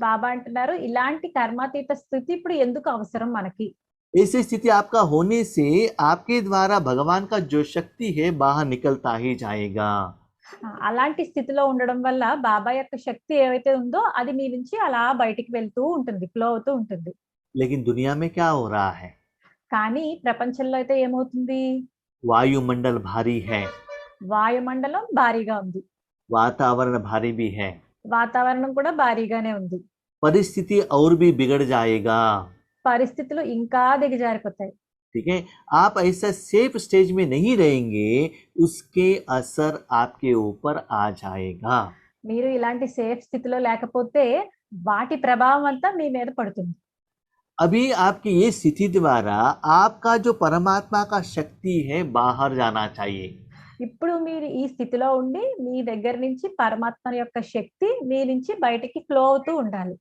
బాబా అంటున్నారు ఇలాంటి కర్మాతీత స్థితి ఇప్పుడు ఎందుకు అవసరం మనకి. ऐसी स्थिति आपका होने से आपके द्वारा भगवान का जो शक्ति है बाहर निकलता ही जाएगा। అలాంటి స్థితిలో ఉండడం వల్ల బాబా యొక్క శక్తి ఏవైతే ఉందో అది మీ నుంచి అలా బయటికి వెళ్తూ ఉంటుంది, ఫ్లో అవుతూ ఉంటుంది. लेकिन दुनिया में क्या हो रहा है? కానీ ప్రపంచంలో అయితే ఏమవుతుంది? वायुमंडल भारी है, వాయుమండలం భారీగా ఉంది. वातावरण भारी भी है, వాతావరణం కూడా భారీగానే ఉంది. परिस्थिति और भी बिगड़ जाएगा। పరిస్థితులు ఇంకా దిగజారిపోతాయి. ठीक है, आप ऐसा सेफ स्टेज में नहीं रहेंगे, उसके असर आपके ऊपर आ जाएगा। మీరు ఇలాంటి సేఫ్ స్థితిలో లేకపోతే వాటి ప్రభావం అంతా మీ మీద పడుతుంది. अभी आपकी ये स्थिति द्वारा आपका जो परमात्मा का शक्ति है बाहर जाना चाहिए। ఇప్పుడు మీరు ఈ స్థితిలో ఉండి మీ దగ్గర నుంచి పరమాత్మ యొక్క శక్తి మీ నుంచి బయటికి ఫ్లో అవుతూ ఉండాలి.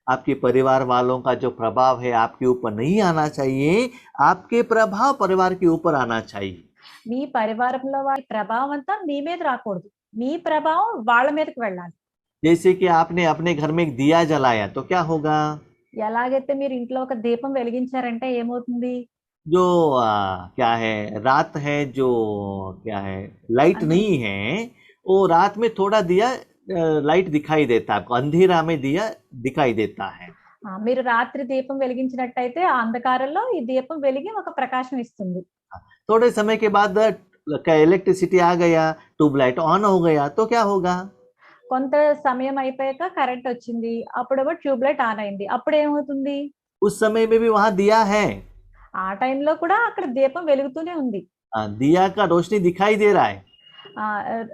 आपके परिवार वालों का जो प्रभाव है आपके ऊपर नहीं आना चाहिए, आपके प्रभाव परिवार के ऊपर आना चाहिए। మీ పరివారంలో వారి ప్రభావం అంతా మీ మీద రాకూడదు. మీ ప్రభావం వాళ్ళ మీదకి వెళ్ళాలి. जैसे कि आपने अपने घर में एक दिया जलाया तो क्या होगा? ఎలాగైతే మీరు ఇంట్లో ఒక దీపం వెలిగించారంటే ఏమవుతుంది? जो क्या है, रात है, जो क्या है, लाइट अंधे- नहीं है, वो रात में थोड़ा दिया लाइट दिखाई देता है आपको, अंधेरा में दिया दिखाई देता है। మీరు రాత్రి దీపం వెలిగించినట్టయితే ఆ అంధకారంలో ఈ దీపం వెలిగి ఒక ప్రకాశం ఇస్తుంది. थोड़े समय के बाद इलेक्ट्रिसिटी आ गया, ट्यूबलाइट ऑन हो गया तो क्या होगा? కొంత సమయం అయిపోయాక కరెంట్ వచ్చింది, అప్పుడేమో ట్యూబ్ లైట్ ఆన్ అయింది, అప్పుడు ఏమవుతుంది? उस समय में भी वहां दिया है, ఆ టైంలో కూడా అక్కడ దీపం వెలుగుతూనే ఉంది. दिया का रोशनी दिखाई दे रहा है, ఆ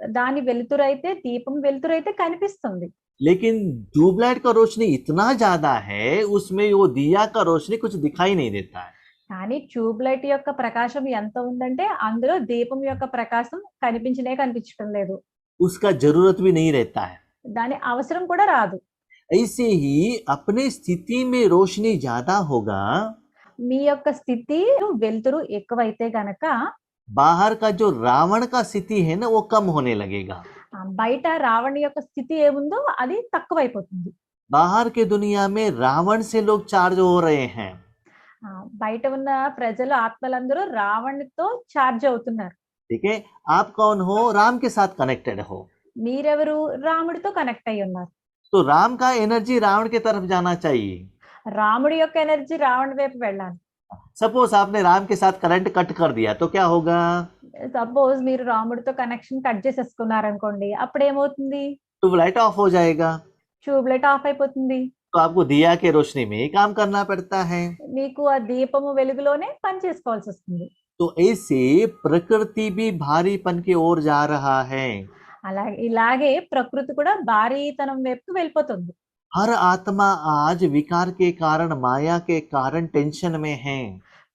దాని వెలుతురైతే దీపం వెలుతురైతే కనిపిస్తుంది. लेकिन ट्यूबलाइट का रोशनी इतना ज्यादा है उसमें वो दिया का रोशनी कुछ दिखाई नहीं देता है। కానీ ట్యూబ్ లైట్ యొక్క ప్రకాశం ఎంత ఉందంటే అందులో దీపం యొక్క ప్రకాశం కనిపించడం లేదు. उसका जरूरत भी नहीं रहता है। దాని అవసరం కూడా రాదు. ऐसे ही अपने स्थिति में रोशनी ज्यादा होगा, మీ యొక్క స్థితి వెలుతురు ఎక్కువైతే గనక बाहर का जो रावण का स्थिति है ना वो कम होने लगेगा। బయట రావణ యొక్క స్థితి ఏముందో అది తక్కువైపోతుంది. बाहर के दुनिया में रावण से लोग चार्ज हो रहे हैं, బయట ఉన్న ప్రజలు ఆత్మలందరూ రావణుతో ఛార్జ్ అవుతున్నారు. ठीक है। आप कौन हो? राम के साथ कनेक्टेड हो, మీరెవరు? రాముడితో కనెక్ట్ అయి ఉన్నారు. तो राम का एनर्जी रावण की तरफ जाना चाहिए। రాముడి యొక్క ఎనర్జీ రావణ్ వైపు వెళ్ళాలి. सपोज आपने राम के साथ करंट कट कर दिया तो क्या होगा? సపోజ్ మీరు రాముడితో కనెక్షన్ కట్ చేసేసుకున్నారు అనుకోండి, అప్పుడు ఏమవుతుంది? ट्यूबलाइट ऑफ हो जाएगा, ట్యూబ్ లైట్ ఆఫ్ అయిపోతుంది. तो आपको दिया के रोशनी में ही काम करना पड़ता है। మీకు ఆ దీపము వెలుగులోనే పని చేసుకోవాల్సి వస్తుంది. तो ऐसे प्रकृति भी भारीपन की ओर जा रहा है। ఇలాగే ప్రకృతి కూడా భారీతనం వైపుకు వెళ్ళిపోతుంది. हर आत्मा आज विकार के कारण, माया के कारण टेंशन में है।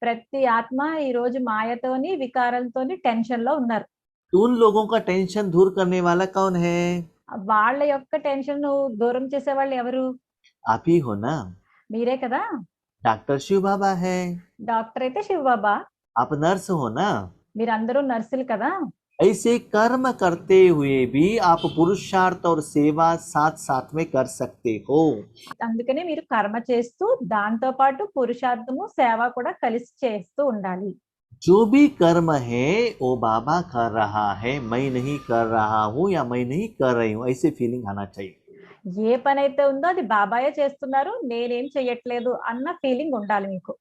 ప్రతి ఆత్మ ఈ రోజు మాయతోని వికారంతోని టెన్షన్ లో ఉన్నారు. तो उन लोगों का टेंशन दूर करने वाला कौन है? వాళ్ళ యొక్క టెన్షన్ దూరం చేసే వాళ్ళు ఎవరు? आप ही हो ना। మీరే కదా. डॉक्टर शिव बाबा है, డాక్టర్ అయితే శివ బాబా, आप नर्स हो ना। మీరందరూ నర్సులు కదా. ऐसे कर्म करते हुए भी आप पुरुषार्थ और सेवा साथ साथ में कर सकते हो। అందుకనే మీరు కర్మ చేస్తూ దాంతో పాటు పురుషార్థము సేవ కూడా కలిసి చేస్తూ ఉండాలి. जो भी कर्म है वो बाबा कर रहा है, मैं नहीं कर रहा हूँ या मैं नहीं कर रही हूँ, ऐसे फीलिंग आना चाहिए। ఏ పని అయితే ఉందో అది బాబాయే చేస్తున్నారు, నేనేం చెయ్యట్లేదు అన్న ఫీలింగ్ ఉండాలి మీకు.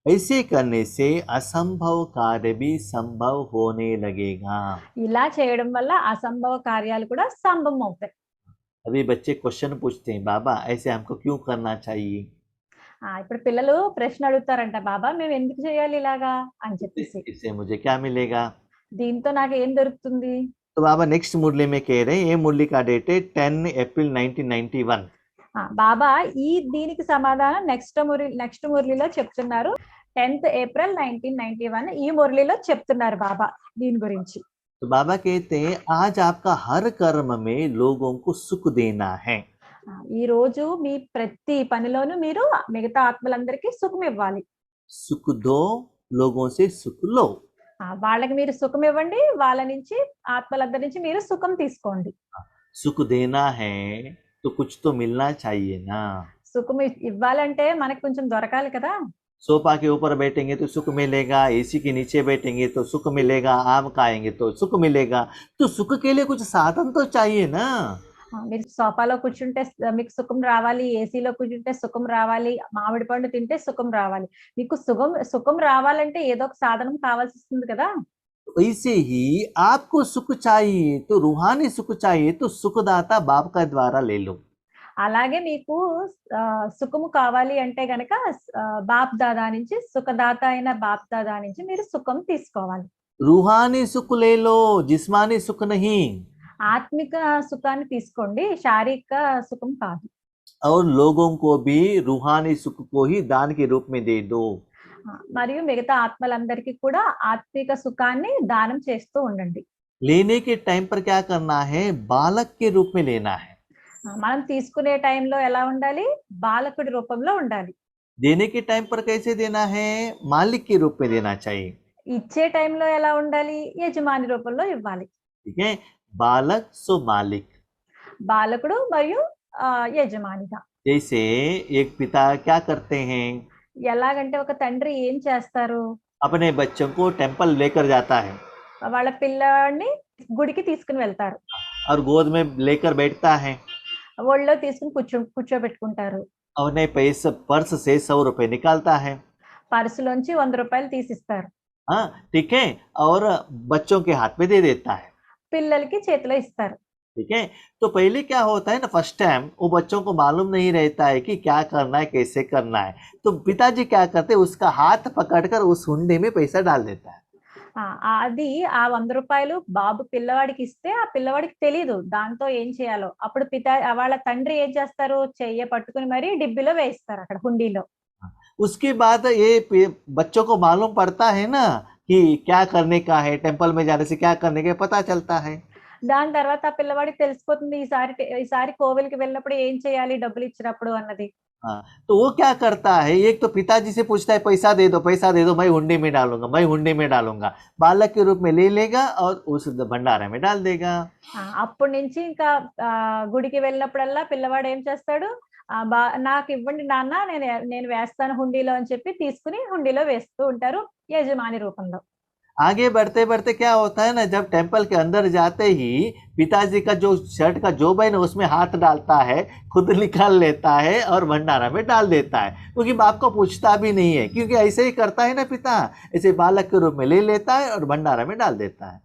ऐसे करने से असंभव कार्य भी संभव होने लगेगा। ఇలా చేయడం వల్ల అసంభవ కార్యాలు కూడా సంభవం అవుతాయి. अभी बच्चे क्वेश्चन पूछते हैं, बाबा ऐसे हमको क्यों करना चाहिए? ఇప్పుడు పిల్లలు ప్రశ్న అడుగుతారంట, బాబా మేము ఎందుకు చేయాలి ఇలాగా అని చెప్పేసి. इससे मुझे क्या मिलेगा? దీంతో నాకు ఏం దొరుకుతుంది? तो बाबा नेक्स्ट मुरली में कह रहे हैं, ये मुरली का डेट है 10 अप्रैल 1991। బాబా దీనికి సమాధానం నెక్స్ట్ మురళిలో చెప్తున్నారు. 10th April 1991 ఈ మురళిలో చెప్తున్నారు బాబా దీని గురించి. तो बाबा कहते हैं आज आपका हर कर्म में लोगों को सुख देना है। ఈ రోజు మీ ప్రతి పనిలోనూ మీరు మిగతా ఆత్మలందరికీ సుఖం ఇవ్వాలి. सुख दो, लोगों से सुख लो। వాళ్ళకి మీరు సుఖం ఇవ్వండి, వాళ్ళ నుంచి ఆత్మలందరి నుంచి మీరు సుఖం తీసుకోండి. सुख देना है तो कुछ तो मिलना चाहिए ना। సుఖం ఇవ్వాలంటే మనకు కొంచెం దొరకాలి కదా. सोफा के ऊपर बैठेंगे तो सुख मिलेगा, एसी के नीचे बैठेंगे तो सुख मिलेगा, आम खाएंगे तो सुख मिलेगा, तो सुख के लिए कुछ साधन तो चाहिए ना। మీరు సోఫాలో కూర్చుంటే మీకు సుఖం రావాలి, ఏసీలో కూర్చుంటే సుఖం రావాలి, మామిడి పండు తింటే సుఖం రావాలి. మీకు సుఖం రావాలంటే ఏదో ఒక సాధనం కావాల్సి వస్తుంది కదా! वैसे ही आपको सुख चाहिए तो रूहानी सुख चाहिए तो सुखदाता बाप का द्वारा ले लो। అలాగే మీకు సుఖము కావాలి అంటే గనక బాప్ దాదా నుంచి, సుఖదాత అయిన బాప్ దాదా నుంచి మీరు సుఖం తీసుకోవాలి. रूहानी सुख ले लो, जिस्मानी सुख नहीं। ఆత్మిక సుఖాన్ని తీసుకోండి, శారీరక సుఖం కాదు. और लोगों को भी रूहानी सुख को ही दान के रूप में दे दो। మరియు మిగతా ఆత్మలందరికీ కూడా ఆత్మిక సుఖాన్ని దానం చేస్తూ ఉండండి. लेने के टाइम पर क्या करना है? बालक के रूप में लेना है। మనం తీసుకునే టైంలో ఎలా ఉండాలి? బాలకుడి రూపంలో ఉండాలి. देने के टाइम पर कैसे देना है? मालिक के रूप में देना चाहिए। ఇచ్చే టైంలో ఎలా ఉండాలి? యజమాని రూపంలో ఇవ్వాలి. ठीक है, बालक सो मालिक। బాలకుడు మరియు యజమానిగా. जैसे एक पिता क्या करते हैं? ఎలాగంటే ఒక తండ్రి ఏం చేస్తారు? अपने बच्चों को टेम्पल लेकर जाता है వాళ్ళ పిల్లాడిని గుడికి తీసుకుని వెళ్తారు. और गोद में लेकर बैठता है। ఒళ్ళో తీసుకుని కూర్చోబెట్టుకుంటారు. अपने पैसे पर्स से 100 रुपए निकालता है। పర్సులోంచి 100 రూపాయలు తీసిస్తారు. हाँ, ठीक है, और बच्चों के हाथ में दे देता है। పిల్లలకి చేతిలో ఇస్తారు. ठीक है, तो पहले क्या होता है ना, फर्स्ट टाइम वो बच्चों को मालूम नहीं रहता है कि क्या करना है, कैसे करना है। तो पिताजी क्या करते हैं, उसका हाथ पकड़कर उस हुंडी में पैसा डाल देता है। అది ఆ 100 రూపాయలు బాబు పిల్లవాడికి ఇస్తే ఆ పిల్లవాడికి తెలీదు దాంతో ఏం చేయాలో. అప్పుడు వాళ్ళ తండ్రి ఏం చేస్తారు? చెయ్య పట్టుకుని మరి డిబ్బిలో వేయిస్తారు అక్కడ హుండీలో. उसके बाद ये बच्चों को मालूम पड़ता है ना कि क्या करने का है, टेम्पल में जाने से क्या करने का पता चलता है। దాని తర్వాత ఆ పిల్లవాడికి తెలిసిపోతుంది ఈసారి కోవిల్కి వెళ్ళినప్పుడు ఏం చేయాలి డబ్బులు ఇచ్చినప్పుడు అన్నది. हाँ, तो वो क्या करता है, एक तो पिताजी से पूछता है पैसा दे दो, पैसा दे दो, मैं हुंडी में डालूंगा, मैं हुंडी में डालूंगा। बालक के रूप में ले लेगा और उस भंडारे में डाल देगा। అప్పటి నుంచి ఇంకా గుడికి వెళ్ళినప్పుడల్లా పిల్లవాడు ఏం చేస్తాడు? నాకు ఇవ్వండి నాన్న, నేను వేస్తాను హుండీలో అని చెప్పి తీసుకుని హుండీలో వేస్తూ ఉంటారు యజమాని రూపంలో. आगे बढ़ते बढ़ते क्या होता है ना, जब टेम्पल के अंदर जाते ही पिताजी का जो शर्ट का जोब है ना उसमें हाथ डालता है, खुद निकाल लेता है और भंडारा में डाल देता है, क्योंकि बाप को पूछता भी नहीं है, क्योंकि ऐसे ही करता है ना पिता, ऐसे बालक के रूप में ले लेता है और भंडारा में डाल देता है।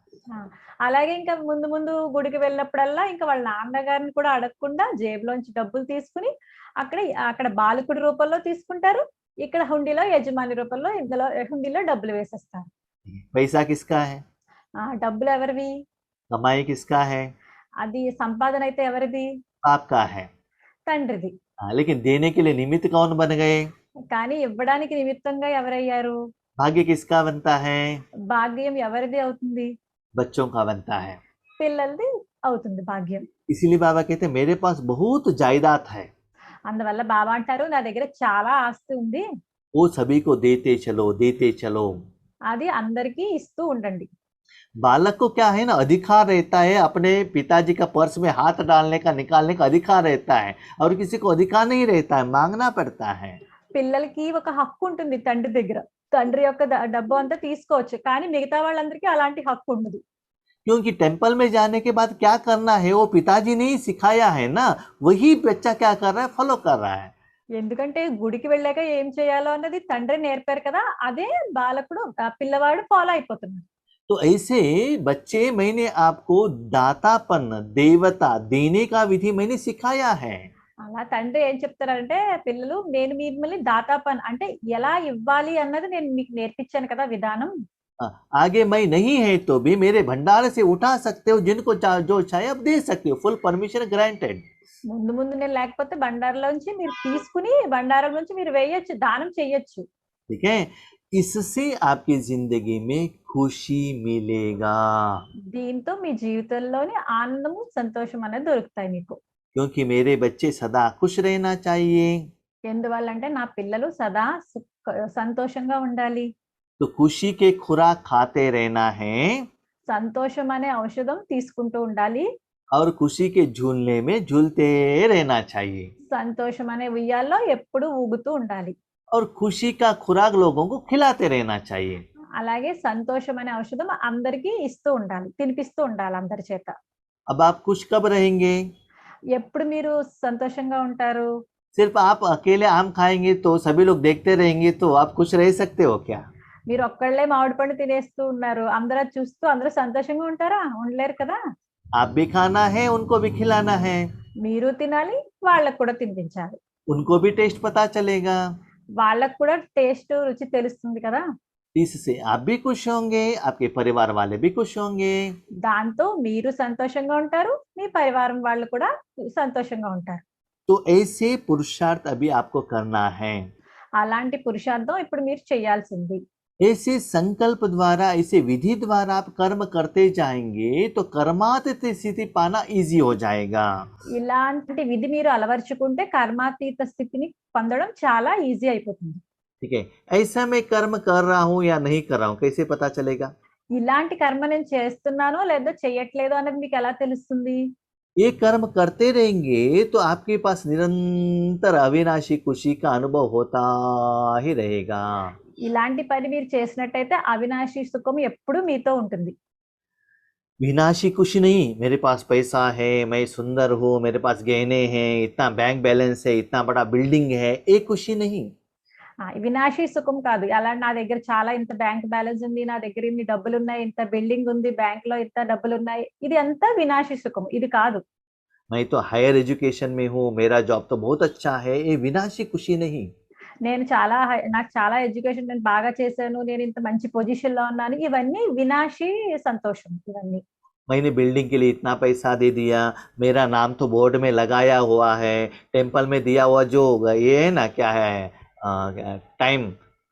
అలాగే ఇంకా ముందు ముందు గుడికి వెళ్ళినప్పుడల్లా ఇంకా వాళ్ళ నాన్నగారిని కూడా అడగకుండా జేబులోంచి డబ్బులు తీసుకుని అక్కడ బాలకుడి రూపంలో తీసుకుంటారు, ఇక్కడ హుండీలో యజమాని రూపంలో ఇందులో హుండీలో డబ్బులు వేసేస్తారు. पैसा किसका है? డబ్బులు ఎవరివి? कमाई किसका है? అది సంపాదన అయితే ఎవరిది? आपका है। తండ్రిది. लेकिन देने के लिए निमित्त कौन बन गए? కానీ ఇవ్వడానికి నిమిత్తంగా ఎవరయ్యారు? भाग्य किसका बनता है? భాగ్యం ఎవరిది అవుతుంది? बच्चों का बनता है। పిల్లలది అవుతుంది భాగ్యం. इसीलिए बाबा कहते हैं मेरे पास बहुत जायदाद है, అందువల్ల బాబా అంటారు నా దగ్గర చాలా ఆస్తి ఉంది, वो सभी को देते चलो, देते चलो। అది అందరికీ ఇస్తూ ఉండండి. बालक को क्या है ना, अधिकार रहता है, अपने पिताजी का पर्स में हाथ डालने का, निकालने का अधिकार रहता है, और किसी को अधिकार नहीं रहता है, मांगना पड़ता है। పిల్లలకి ఒక హక్కు ఉంటుంది తండ్రి దగ్గర. తండ్రి యొక్క డబ్బు అంతా తీసుకోవచ్చు, కానీ మిగతా వాళ్ళందరికీ అలాంటి హక్కు ఉండదు. क्योंकि टेम्पल में जाने के बाद क्या करना है वो पिताजी ने ही सिखाया है ना, वही बच्चा क्या कर रहा है, फॉलो कर रहा है। ఎందుకంటే గుడికి వెళ్ళాక ఏం చేయాలో అన్నది తండ్రి నేర్పారు కదా, అదే బాలకుడు పిల్లవాడు ఫాలో అయిపోతున్నాడు. तो ऐसे बच्चे मैंने आपको दातापन, देवता देने का विधि मैंने सिखाया है। అలా తండ్రి ఏం చెప్తారంటే పిల్లలు నేను మిమ్మల్ని దాతాపన్ అంటే ఎలా ఇవ్వాలి అన్నది నేను మీకు నేర్పించాను కదా విధానం. आगे मैं नहीं है तो भी मेरे भंडार से उठा सकते हो, जिनको जो चाहे आप दे सकते हो, फुल परमिशन ग्रांटेड। ముందు ముందు నేను లేకపోతే బండారంలోంచి మీరు తీసుకుని బండారం నుంచి మీరు వేయొచ్చు, దానం చేయొచ్చు. ठीक है, इससे आपकी जिंदगी में खुशी मिलेगा, దీంతో మీ జీవితంలోని ఆనందము సంతోషం అనేది దొరుకుతాయి మీకు. क्योंकि मेरे बच्चे सदा खुश रहना चाहिए। ఎందువల్లంటే నా పిల్లలు సదా సంతోషంగా ఉండాలి. तो खुशी के खुराक खाते रहना है సంతోషం అనే ఔషధం తీసుకుంటూ ఉండాలి. और खुशी के झूलने में झूलते रहना चाहिए। సంతోషం అనే ఉయ్యాల్లో ఎప్పుడు ఊగుతూ ఉండాలి. और खुशी का खुराक लोगों को खिलाते रहना चाहिए। అలాగే సంతోషం అనే ఔషధం అందరికీ ఇస్తూ ఉండాలి, తినిపిస్తూ ఉండాలి అందరి చేత. अब आप खुश कब रहेंगे? ఎప్పుడు మీరు సంతోషంగా ఉంటారు? सिर्फ आप अकेले आम खाएंगे तो सभी लोग देखते रहेंगे तो आप खुश रह सकते हो क्या? మీరు ఒక్కళ్ళే మామిడి పండు తినేస్తూ ఉన్నారు. అందరూ అది చూస్తూ అందరూ సంతోషంగా ఉంటారా? ఉండలేరు కదా! आप भी खाना है, उनको भी खिलाना है, మీరు తినాలి, వాళ్ళకి కూడా తినిపించాలి. उनको भी टेस्ट पता चलेगा। వాళ్ళకి కూడా టేస్ట్, రుచి తెలుస్తుంది కదా! इससे आप भी खुश होंगे, आपके परिवार वाले भी खुश होंगे। దాంతో మీరు సంతోషంగా ఉంటారు. మీ పరివారం వాళ్ళు కూడా సంతోషంగా ఉంటారు. तो ऐसे पुरुषार्थ अभी आपको करना है। అలాంటి పురుషార్థం ఇప్పుడు మీరు చేయాల్సింది. ऐसे संकल्प द्वारा, ऐसे विधि द्वारा आप कर्म करते जाएंगे तो कर्मातीत स्थिति पाना इजी हो जाएगा। ఇలాంటి విధి మీరు అలవర్చుకుంటే కర్మాతీత స్థితిని పొందడం చాలా ఈజీ అయిపోతుంది. ठीक है, ऐसा मैं कर्म कर रहा हूँ या नहीं कर रहा हूँ कैसे पता चलेगा? ఇలాంటి కర్మ నేను చేస్తున్నానో లేదా చేయట్లేదో అనేది మీకు ఎలా తెలుస్తుంది? ये कर्म करते रहेंगे तो आपके पास निरंतर अविनाशी खुशी का अनुभव होता ही रहेगा। ఇలాంటి పని మీరు చేసినట్టయితే అవినాశి సుఖం ఎప్పుడూ మీతో ఉంటుంది. विनाशी खुशी नहीं, मेरे पास पैसा है, मैं सुंदर हूँ, मेरे पास गहने हैं, इतना बैंक बैलेंस है, इतना बड़ा बिल्डिंग है, ये खुशी नहीं। వినాశీ సుఖం కాదు. అలా నా దగ్గర చాలా ఇంత బ్యాంక్ బ్యాలెన్స్ ఉంది, నా దగ్గర ఇన్ని డబ్బులున్నాయి, ఇంత బిల్డింగ్ ఉంది, బ్యాంక్‌లో ఇంత డబ్బులున్నాయి. ఇది అంతా వినాశీ సుఖం. ఇది కాదు. मैं तो हायर एजुकेशन में हूँ, मेरा जॉब तो बहुत अच्छा है, ये विनाशी खुशी नहीं। నాకు చాలా ఎడ్యుకేషన్, నేను బాగా చేశాను, నేను ఇంత మంచి పొజిషన్‌లో ఉన్నాను. ఇవన్నీ వినాశీ సంతోషం ఇవన్నీ. मैंने बिल्डिंग के लिए इतना पैसा दे दिया, मेरा नाम तो बोर्ड में लगाया हुआ है, टेम्पल में दिया हुआ जो ये है ना, क्या है, टाइम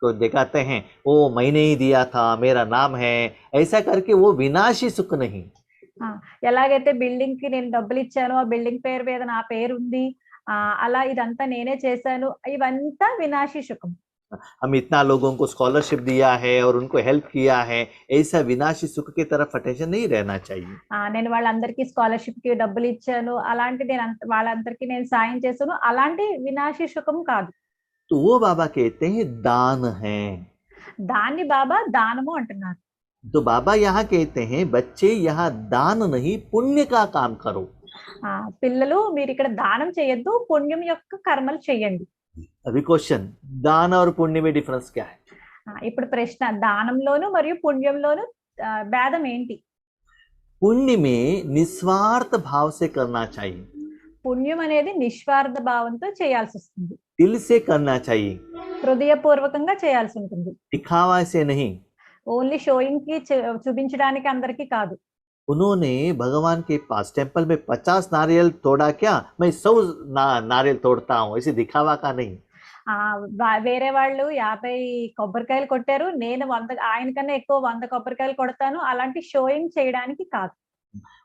को दिखाते हैं, वो मैंने ही दिया था, मेरा नाम है, ऐसा करके वो विनाशी सुख नहीं। ఎలాగైతే బిల్డింగ్ కి నేను డబ్బులు ఇచ్చానో, ఆ బిల్డింగ్ పేరు మీద నా పేరు ఉంది, అలా ఇదంతా నేనే చేశాను, ఇవంతా వినాశీ సుఖం. हम इतना लोगों को स्कॉलरशिप दिया है और उनको हेल्प किया है, ऐसा विनाशी सुख की तरफ अटेंशन नहीं रहना चाहिए। నేను వాళ్ళందరికీ స్కాలర్‌షిప్ కి డబ్బులు ఇచ్చాను, అలాంటి వాళ్ళందరికీ నేను సాయం చేశాను, అలాంటి వినాశీ సుఖం కాదు. तो वो बाबा कहते हैं दान है। దాన్ని బాబా దానము అంటున్నారు. तो बाबा यहाँ कहते हैं बच्चे यहाँ दान नहीं पुण्य का काम करो। పిల్లలు మీరు ఇక్కడ దానం చేయొద్దు, పుణ్యం యొక్క కర్మలు చేయండి. अभी क्वेश्चन, दान और पुण्य में डिफरेंस क्या है? ఇప్పుడు ప్రశ్న, దానంలోను మరియు పుణ్యంలోను భేదం ఏంటి? पुण्य में निस्वार्थ भाव से करना चाहिए, పుణ్యం అనేది నిస్వార్థ భావంతో చేయాల్సి వస్తుంది, दिल से करना चाहिए, హృదయపూర్వకంగా చేయాల్సి ఉంటుంది. दिखावा से नहीं। ఓన్లీ షోయింగ్ కి చూపించడానికి అందరికీ కాదు. उन्होंने भगवान के पास टेम्पल में 50 नारियल तोड़ा क्या, मैं 100 नारियल तोड़ता हूँ, ऐसे दिखावा का नहीं। వేరే వాళ్ళు 50 కొబ్బరికాయలు కొట్టారు, నేను 100, ఆయన కన్నా ఎక్కువ 100 కొబ్బరికాయలు కొడతాను, అలాంటి షోయింగ్ చేయడానికి కాదు.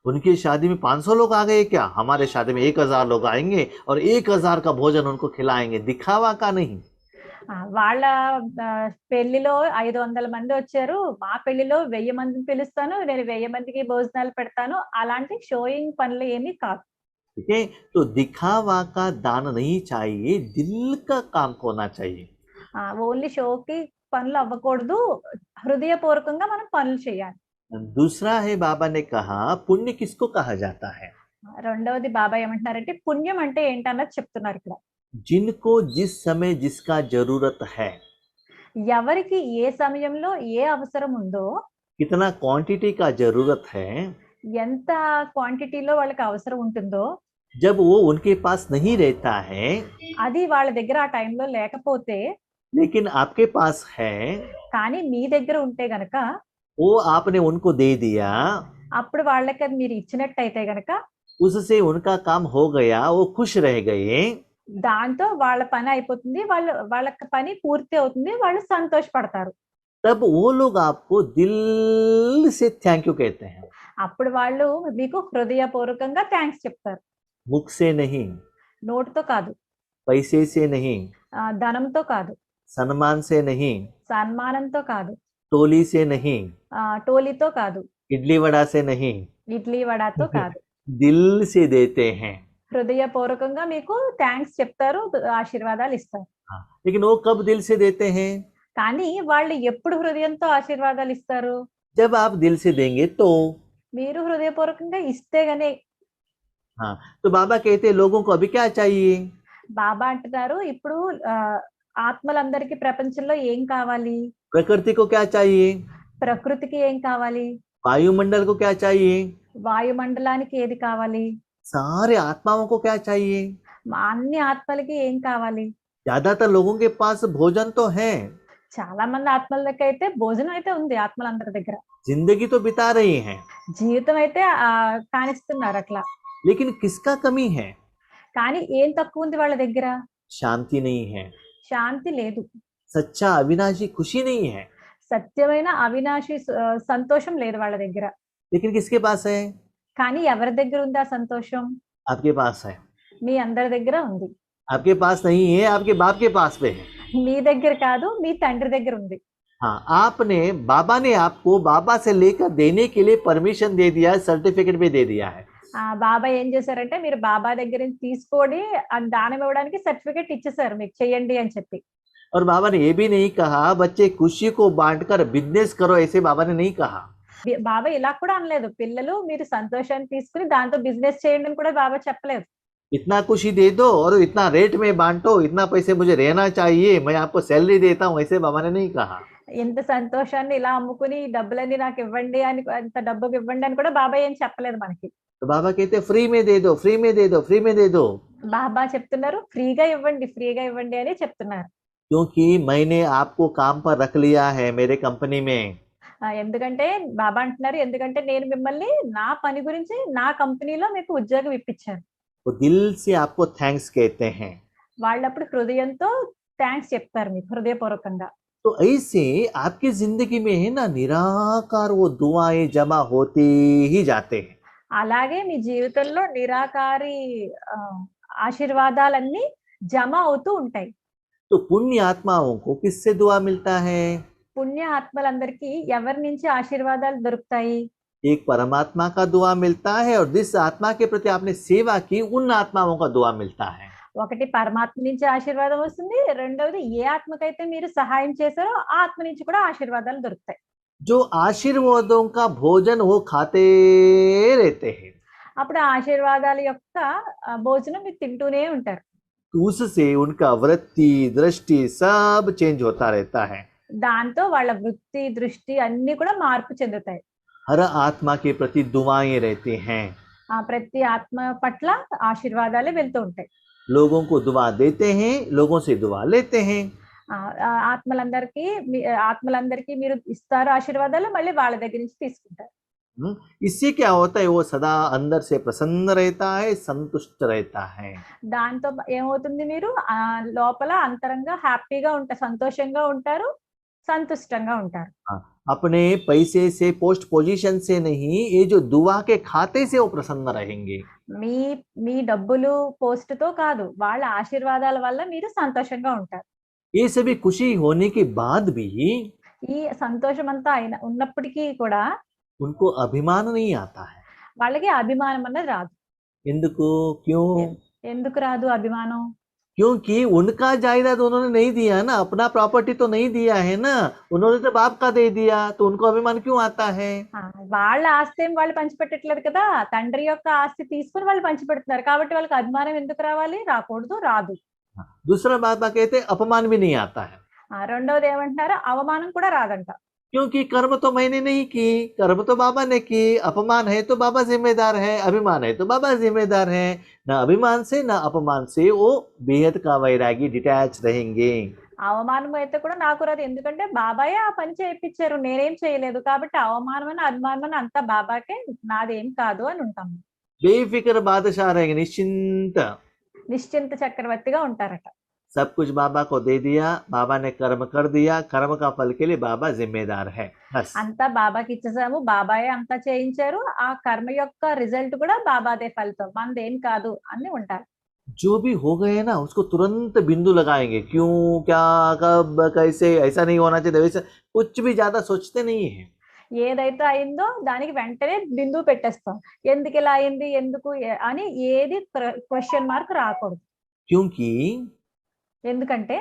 उनकी शादी में 500 लोग आ गए क्या, हमारे शादी में 1000 लोग आएंगे और 1000 का भोजन उनको खिलाएंगे, दिखावा का नहीं। వాళ్ళ పెళ్లిలో 500 మంది వచ్చారు, మా పెళ్లిలో 1000 మందిని పిలుస్తాను, నేను 1000 మందికి భోజనాలు పెడతాను, అలాంటి షోయింగ్ పనులు ఏమీ కాదు. ठीक है, तो दिखावा का दान नहीं चाहिए, दिल का काम होना चाहिए। ఓన్లీ షోకి పనులు అవ్వకూడదు, హృదయపూర్వకంగా మనం పనులు చేయాలి. दूसरा है, बाबा ने कहा पुण्य किसको कहा जाता है? రెండవది బాబా ఏమంటున్నారంటే పుణ్యం అంటే ఏంటన్నది చెప్తున్నారు ఇక్కడ. जिनको जिस समय जिसका जरूरत है, ఎవరికి ఏ సమయంలో ఏ అవసరం ఉందో, कितना क्वांटिटी का जरूरत है, ఎంత క్వాంటిటీలో వాళ్ళకి అవసరం ఉంటుందో, जब वो उनके पास नहीं रहता है అది వాళ్ళ దగ్గర ఆ టైంలో లేకపోతే, लेकिन आपके पास है, కానీ మీ దగ్గర ఉంటే గనక, वो आपने उनको दे दिया, అప్పుడు వాళ్ళకి అది మీరు ఇచ్చినట్టయితే గనక, उससे उनका काम हो गया, वो खुश रह गए, దాంతో వాళ్ళ పని అయిపోతుంది, వాళ్ళ పని పూర్తి అవుతుంది, వాళ్ళు సంతోషపడతారు. तब वो लोग आपको दिल से थैंक यू कहते हैं, అప్పుడు వాళ్ళు మీకు హృదయపూర్వకంగా థ్యాంక్స్ చెప్తారు. मुख से नहीं, నోటితో కాదు, पैसे से नहीं, ధనంతో కాదు, सम्मान से नहीं, సన్మానంతో కాదు, टोली से नहीं, టోలీతో కాదు, इडली वड़ा से नहीं, ఇడ్లీ వడాతో కాదు, दिल से देते हैं। హృదయపూర్వకంగా మీకు థ్యాంక్స్ చెప్తారు, ఆశీర్వాదాలు ఇస్తారు. लेकिन वो कब दिल से देते हैं? కానీ వాళ్ళు ఎప్పుడు హృదయంతో ఆశీర్వాదాలు ఇస్తారు? जब आप दिल से देंगे तो। మీరు హృదయపూర్వకంగా ఇస్తే గానే. हाँ, तो बाबा कहते हैं लोगों को अभी क्या चाहिए? బాబా అంటున్నారు ఇప్పుడు ఆ, ఆత్మలందరికీ ప్రపంచంలో ఏం కావాలి? प्रकृति को क्या चाहिए? ప్రకృతికి ఏం కావాలి? वायुमंडल को क्या चाहिए? వాయుమండలానికి ఏది కావాలి? सारे आत्माओं को क्या चाहिए? అన్ని ఆత్మలకి ఏం కావాలి? ज्यादातर लोगों के पास भोजन तो है, చాలా మంది ఆత్మల దగ్గర అయితే భోజనం అయితే ఉంది, ఆత్మలందరి దగ్గర जिंदगी तो बिता रही हैं, జీవితం అయితే కానిస్తున్నారు అట్లా. लेकिन किसका कमी है? కానీ ఏం తక్కువ ఉంది వాళ్ళ దగ్గర? शांति नहीं है, శాంతి లేదు, सच्चा अविनाशी खुशी नहीं है। సత్యమైన అవినాశి సంతోషం లేదు వాళ్ళ దగ్గర. लेकिन किसके पास है? కానీ ఎవరి దగ్గర ఉంది ఆ సంతోషం? आपके पास है। మీ అందరి దగ్గర ఉంది. आपके पास नहीं है, आपके बाप के पास पे है। మీ దగ్గర కాదు, మీ తండ్రి దగ్గర ఉంది. हाँ, बाबा ने आपको बाबा से लेकर देने के लिए परमिशन दे दिया, सर्टिफिकेट भी दे दिया है। బాబా ఏం చేశారంటే మీరు బాబా దగ్గర నుంచి తీసుకోండి, అది దానం ఇవ్వడానికి సర్టిఫికేట్ ఇచ్చేసారు మీకు, చెయ్యండి అని చెప్పి. और बाबा ने ये भी नहीं कहा बच्चे खुशी को बांटकर बिजनेस करो, ऐसे बाबा ने नहीं कहा। బాబా ఇలా కూడా అనలేదు, పిల్లలు మీరు సంతోషాన్ని తీసుకుని దాంతో బిజినెస్ చేయండి అని కూడా బాబా చెప్పలేదు. इतना खुशी दे दो और इतना रेट में बांटो, इतना पैसे मुझे रहना चाहिए, मैं आपको सैलरी देता हूँ, ऐसे बाबा ने नहीं कहा। ఎంత సంతోషాన్ని ఇలా అమ్ముకుని డబ్బులన్నీ నాకు ఇవ్వండి అని, అంత డబ్బుకి ఇవ్వండి అని కూడా బాబా ఏం చెప్పలేదు మనకి. तो बाबा कहते फ्री में दे दो, फ्री में दे दो, फ्री में दे दो। బాబా చెప్తున్నారు ఫ్రీగా ఇవ్వండి, ఫ్రీగా ఇవ్వండి అని చెప్తున్నారు. क्योंकि मैंने आपको काम पर रख लिया है मेरे कंपनी में। ఎందుకంటే బాబా అంటున్నారు ఎందుకంటే నేను మిమ్మల్ని నా పని గురించి నా కంపెనీలో మీకు ఉద్యోగం ఇప్పించాను. वो दिल से आपको थैंक्स कहते हैं। వాళ్ళప్పుడు హృదయంతో థ్యాంక్స్ చెప్తారు మీకు, హృదయపూర్వకంగా. तो ऐसे आपकी जिंदगी में है ना निराकार वो दुआएं जमा होते ही जाते हैं। అలాగే మీ జీవితంలో నిరాకారి ఆ, ఆశీర్వాదాలన్నీ జమ అవుతూ ఉంటాయి. तो पुण्य आत्माओं को किससे दुआ मिलता है? పుణ్య ఆత్మలందరికీ ఎవరి నుంచి ఆశీర్వాదాలు దొరుకుతాయి? एक परमात्मा का दुआ मिलता है और जिस आत्मा के प्रति आपने सेवा की उन आत्माओं का दुआ मिलता है। ఒకటి పరమాత్మ నుంచి ఆశీర్వాదం వస్తుంది, రెండవది ఏ ఆత్మకైతే మీరు సహాయం చేశారో ఆ ఆత్మ నుంచి కూడా ఆశీర్వాదాలు దొరుకుతాయి. जो आशीर्वादों का भोजन वो खाते रहते हैं, అప్పుడు ఆ ఆశీర్వాదాల యొక్క భోజనం మీరు తింటూనే ఉంటారు. तो उससे उनका वृत्ति दृष्टि सब चेंज होता रहता है। దాంతో వాళ్ళ వృత్తి దృష్టి అన్ని కూడా మార్పు చెందుతాయి. हर आत्मा के प्रति दुआएं रहती हैं। ప్రతి ఆత్మ పట్ల ఆశీర్వాదాలే వెళ్తూ ఉంటాయి. लोगों को दुआ देते हैं, लोगों से दुआ लेते हैं। ఆత్మలందరికీ మీరు ఇస్తారు ఆశీర్వాదాలు, మళ్ళీ వాళ్ళ దగ్గర నుంచి తీసుకుంటారు. इससे क्या होता है? वो सदा अंदर से प्रसन्न रहता है, संतुष्ट रहता है। దాంతో ఏమవుతుంది, మీరు లోపల అంతరంగా హ్యాపీగా ఉంటారు, సంతోషంగా ఉంటారు, సంతుష్టంగా ఉంటారు. अपने पैसे से पोस्ट पोजीशन से नहीं, ये जो दुआ के खाते से वो प्रसन्न रहेंगे। మీ మీ డబ్బులు పోస్ట్ తో కాదు, వాళ్ళ ఆశీర్వాదాల వల్ల మీరు సంతోషంగా ఉంటారు. ये सभी खुशी होने के बाद भी ఈ సంతోషం అంతా అయిన ఉన్నప్పటికీ కూడా उनको अभिमान नहीं आता है। వాళ్ళకి అభిమానం అన్నది రాదు. ఎందుకు? क्यों? ఎందుకు రాదు అభిమానం? क्योंकि उनका जायदाद उन्होंने नहीं दिया ना, अपना प्रॉपर्टी तो नहीं दिया है ना, उन्होंने तो बाप का दे दिया, तो उनको अभिमान क्यों आता है? వాళ్ళ ఆస్తి ఏం వాళ్ళు పంచిపెట్టట్లేదు కదా, తండ్రి యొక్క ఆస్తి తీసుకుని వాళ్ళు పంచిపెడుతున్నారు, కాబట్టి వాళ్ళకి అభిమానం ఎందుకు రావాలి? రాకూడదు, రాదు. दूसरा बाबा कहते अपमान भी नहीं आता है। రెండవది ఏమంటున్నారు, అవమానం కూడా రాదంట. क्योंकि कर्म तो मैंने नहीं की, कर्म तो बाबा ने की, अपमान है तो बाबा जिम्मेदार है, अभिमान है तो बाबा जिम्मेदार है। न अभिमान से न अपमान से वो बेहद का वैरागी डिटैच रहेंगे। అవమానం అయితే కూడా నాకు రాదు, ఎందుకంటే బాబాయే ఆ పని చేయించారు, నేనేం చేయలేదు, కాబట్టి అవమానమైన అభిమానం అంతా బాబాకే, నాదేం కాదు అని ఉంటాం. बेफिक्र बादशाह रहेंगे, निश्चिंत। నిశ్చింత చక్రవర్తిగా ఉంటారట. सब कुछ बाबा को दे दिया, बाबा ने कर्म कर दिया, कर्म का फल के लिए बाबा जिम्मेदार है, बस। అంతా బాబాకి ఇచ్చేసాము, బాబాయే అంతా చేయించారు, ఆ కర్మ యొక్క రిజల్ట్ కూడా బాబాదే ఫలితం, మనదేం కాదు అని ఉంటారు. जो भी हो गए ना उसको तुरंत बिंदु लगाएंगे, क्यों, क्या, कब, कैसे, ऐसा नहीं होना चाहिए, वैसा कुछ भी ज्यादा सोचते नहीं है। ఏదైతే అయిందో దానికి వెంటనే బిందువు పెట్టేస్తాం, ఎందుకు ఇలా అయింది, ఎందుకు అని ఏది క్వశ్చన్ మార్క్ రాకూడదు. क्योंकि ఎందుకంటే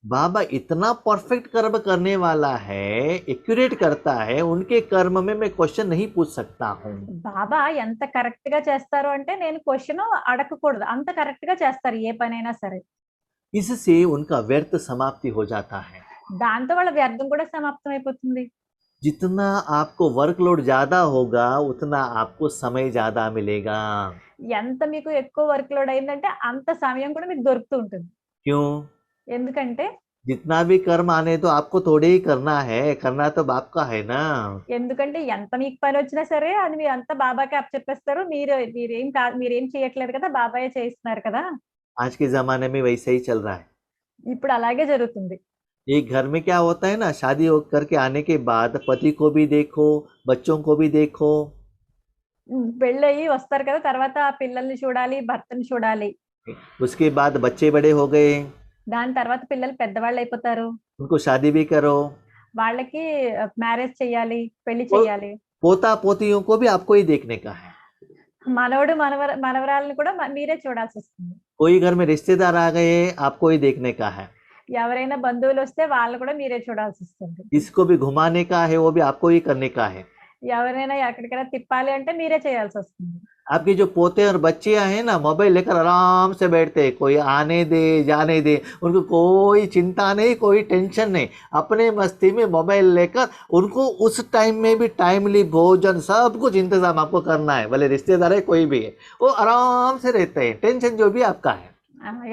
बाबा इतना परफेक्ट कर्म करने वाला है, एक्यूरेट करता है, उनके कर्म में मैं क्वेश्चन नहीं पूछ सकता हूँ। బాబా ఎంత కరెక్ట్ గా చేస్తారు అంటే నేను క్వశ్చన్ అడగకూడదు, అంత కరెక్ట్ గా చేస్తారు ఏ పనైనా సరే. इससे उनका व्यर्थ समाप्ति हो जाता है। దాంతో వాళ్ళ వ్యర్థం కూడా సమాప్తం అయిపోతుంది. जितना आपको वर्कलोड ज्यादा होगा उतना आपको समय ज्यादा मिलेगा। ఎంత మీకు ఎక్కువ వర్క్ లోడ్ అయిందంటే అంత సమయం కూడా మీకు దొరుకుతూ ఉంటుంది. क्यों? ఎందుకంటే जितना भी कर्म आने तो आपको थोड़े ही करना है, करना तो बाप का है ना। ఎందుకంటే ఎంత మీకు పని వచ్చినా సరే అది మీరు అంతా బాబాకి అప్పచెప్పేస్తారు. మీరేం చేయట్లేదు కదా, బాబాయే చేయిస్తున్నారు కదా. आज के जमाने में वैसे ही चल रहा है। ఇప్పుడు అలాగే జరుగుతుంది. एक घर में क्या होता है ना, शादी हो करके आने के बाद पति को भी देखो, बच्चों को भी देखो। పెళ్ళయి వస్తారు కదా, తర్వాత ఆ పిల్లల్ని చూడాలి, భర్తని చూడాలి. उसके बाद बच्चे बड़े हो गए, దాని తర్వాత పిల్లలు పెద్దవాళ్ళు అయిపోతారు. उनको शादी भी करो। వాళ్ళకి మ్యారేజ్ చెయ్యాలి, పెళ్లి वो చెయ్యాలి. पोता पोतियों को भी आपको ही देखने का है। మనవడు మనవరాలను కూడా మీరే చూడాల్సి వస్తుంది. कोई घर में रिश्तेदार आ गए, आपको ही देखने का है। ఎవరైనా బంధువులు వస్తే వాళ్ళని కూడా మీరే చూడాల్సి వస్తుంది. जिसको भी घुमाने का है वो भी आपको ही करने का है। ఎవరైనా ఎక్కడికైనా తిప్పాలి అంటే మీరే చేయాల్సి వస్తుంది. आपके जो पोते और बच्चियां हैं ना, मोबाइल लेकर आराम से बैठते हैं, कोई आने दे जाने दे, उनको कोई चिंता नहीं, कोई टेंशन नहीं। अपने मस्ती में मोबाइल लेकर उनको उस टाइम में भी टाइमली भोजन सब कुछ इंतजाम आपको करना है, भले रिश्तेदार है कोई भी है, वो आराम से रहते हैं, टेंशन जो भी आपका है।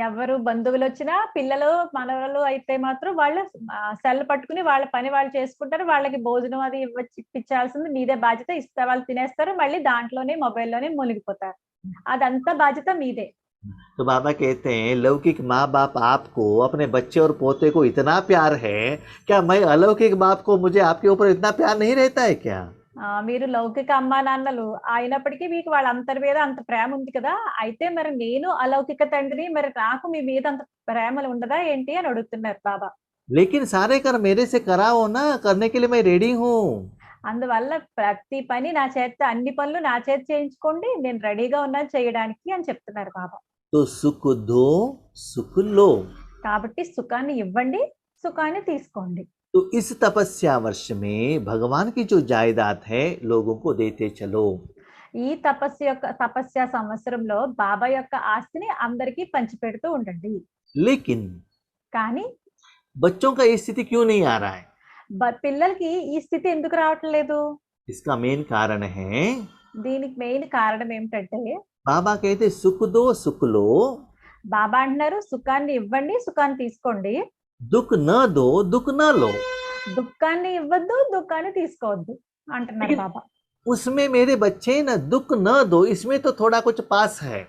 ఎవరు బంధువులు వచ్చినా పిల్లలు మనవరాలు అయితే మాత్రం వాళ్ళు సెల్ పట్టుకుని వాళ్ళ పని వాళ్ళు చేసుకుంటారు. వాళ్ళకి భోజనం అది ఇప్పించాల్సింది మీదే బాధ్యత. ఇస్తే వాళ్ళు తినేస్తారు, మళ్ళీ దాంట్లోనే మొబైల్లోనే మునిగిపోతారు. అదంతా బాధ్యత మీదే. तो बाबा कहते हैं लौकिक माँ बाप आपको अपने बच्चे और पोते को इतना प्यार है, क्या मैं अलौकिक बाप को मुझे आपके ऊपर इतना प्यार नहीं रहता है क्या? మీరు లౌకిక అమ్మా నాన్నలు అయినప్పటికీ మీకు వాళ్ళ అంతర్ మీద అంత ప్రేమ ఉంది కదా, అయితే మరి నేను అలౌకిక తండ్రిని, మరి నాకు మీ మీద అంత ప్రేమలు ఉండదా ఏంటి అని అడుగుతున్నారు బాబా. लेकिन सारे कर्म मेरे से कराओ ना, करने के लिए मैं रेडी हूँ। అందువల్ల ప్రతి పని నా చేత, అన్ని పనులు నా చేత చేయించుకోండి, నేను రెడీగా ఉన్నాను చేయడానికి అని చెప్తున్నారు బాబా. तो सुख दो सुख लो। కాబట్టి సుఖాన్ని ఇవ్వండి, సుఖాన్ని తీసుకోండి. तो इस तपस्या वर्ष में भगवान की जो जायदाद है लोगों को देते चलो। ఈ తపస్య సంవత్సరంలో బాబా యొక్క ఆస్తిని అందరికీ పంచిపెడుతూ ఉండండి. लेकिन కానీ बच्चों का ये स्थिति क्यों नहीं आ रहा है? పిల్లలకి ఈ స్థితి ఎందుకు రావటం లేదు? इसका मेन कारण है, దీనికి మెయిన్ కారణం ఏమిటంటే बाबा कहते सुख दो सुख लो, బాబా అంటున్నారు సుఖాన్ని ఇవ్వండి, సుఖాన్ని తీసుకోండి. दुख न दो दुख न लो। దుఃఖాన్ని ఇవ్వద్దు, దుఃఖాన్ని తీసుకోవద్దు అంటున్నారు लेकिन బాబా. उसमें मेरे बच्चे ना दुख न दो, इसमें तो थोड़ा कुछ पास है।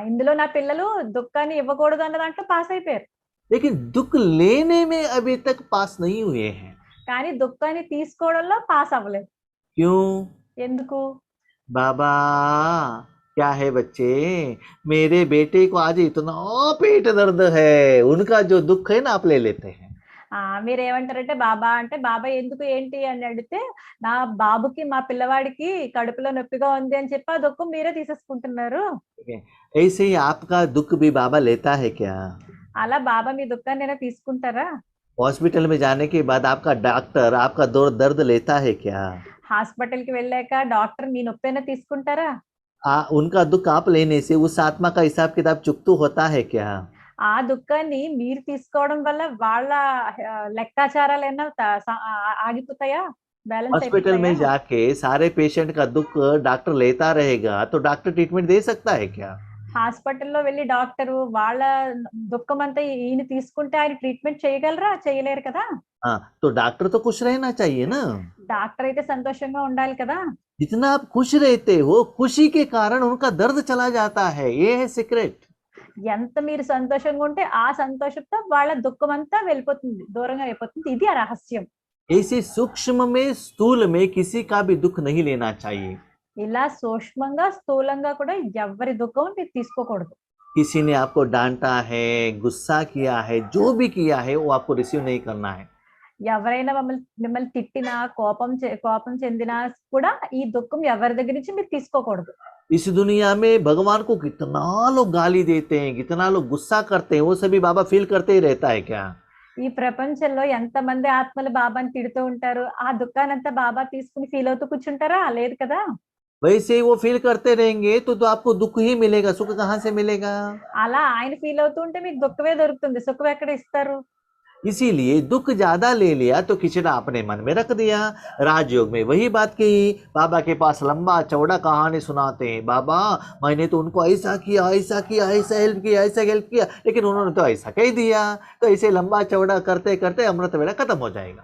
ఇందులో నా పిల్లలు దుఃఖాన్ని ఇవ్వకూడదు అన్న దాంట్లో పాస్ అయిపోయారు, लेकिन दुख लेने में अभी तक पास नहीं हुए हैं। కానీ దుఃఖాన్ని తీసుకోవడంలో పాస్ అవ్వలేదు. क्यों? ఎందుకు? बाबा क्या है बच्चे, मेरे बेटे को आज इतना पेट दर्द है, उनका जो दुख है ना आप ले लेते हैं। మీరేమంటారంటే బాబా అంటే, బాబా ఎందుకు ఏంటి అని అడిగితే, నా బాబుకి మా పిల్లవాడికి కడుపులో నొప్పిగా ఉంది అని చెప్పి ఆ దుఃఖం మీరే తీసేసుకుంటున్నారు. ऐसे ही आपका दुख भी बाबा लेता है क्या? అలా బాబా మీ దుఃఖాన్ని అయినా తీసుకుంటారా? हॉस्पिटल में जाने के बाद आपका डॉक्टर आपका दर्द लेता है क्या? హాస్పిటల్ కి వెళ్ళాక డాక్టర్ మీ నొప్పి అయినా తీసుకుంటారా? उनका दुख आप लेने से उस आत्मा का हिसाब किताब चुकतू होता है क्या? ఆ దుఃఖాన్ని మీరు తీసుకోవడం వల్ల వాళ్ళ లెక్కాచారాలు ఏమైనా ఆగిపోతాయా, బ్యాలెన్స్ हॉस्पिटल में అయిపోతాయా? जाके सारे पेशेंट का दुख डॉक्टर लेता रहेगा तो डॉक्टर ट्रीटमेंट दे सकता है क्या? హాస్పిటల్లో వెళ్ళి డాక్టరు వాళ్ళ దుఃఖం అంతా ఈయన తీసుకుంటే ఆయన ట్రీట్మెంట్ చేయగలరా? చేయలేరు కదా. हाँ, तो डॉक्टर तो खुश रहना चाहिए ना। డాక్టర్ అయితే సంతోషంగా ఉండాలి కదా. जितना आप खुश रहते हो, खुशी के कारण उनका दर्द चला जाता है, ये है सीक्रेट। ఎంత మీరు సంతోషంగా ఉంటే ఆ సంతోషంతో వాళ్ళ దుఃఖం అంతా వెళ్ళిపోతుంది, దూరంగా అయిపోతుంది. ఇది ఆ రహస్యం. ऐसे सूक्ष्म में स्थूल में किसी का भी दुख नहीं लेना चाहिए। ఇలా సూక్ష్మంగా స్థూలంగా కూడా ఎవరి దుఃఖం మీరు తీసుకోకూడదు. किसी ने आपको डांटा है, गुस्सा किया है, जो भी किया है वो आपको रिसीव नहीं करना है। ఎవరైనా మిమ్మల్ని తిట్టినా, కోపం చెందినా కూడా ఈ దుఃఖం ఎవరి దగ్గర నుంచి మీరు తీసుకోకూడదు. इस दुनिया में भगवान को कितना लोग गाली देते हैं, कितना लोग गुस्सा करते हैं, वो सभी बाबा फील करते ही रहता है क्या? ఈ ప్రపంచంలో ఎంతమంది ఆత్మలు బాబాని తిడుతూ ఉంటారు. ఆ దుఃఖాన్నంతా బాబా తీసుకొని ఫీల్ అవుతూ కూర్చుంటారా? లేదు కదా! वैसे ही वो फील करते रहेंगे तो आपको दुख ही मिलेगा, सुख कहाँ से मिलेगा? అలా ఆయన ఫీల్ అవుతూ ఉంటే మీకు దుఃఖమే దొరుకుతుంది. సుఖం ఎక్కడ ఇస్తారు? इसीलिए दुख ज्यादा ले लिया तो खिचड़ा अपने मन में रख दिया। राजयोग में वही बात कही, बाबा के पास लंबा चौड़ा कहानी सुनाते हैं, बाबा मैंने तो उनको ऐसा किया, ऐसा किया, ऐसा हेल्प किया, ऐसा हेल्प किया, लेकिन उन्होंने तो ऐसा कह दिया। तो ऐसे लंबा चौड़ा करते करते अमृत वेला खत्म हो जाएगा।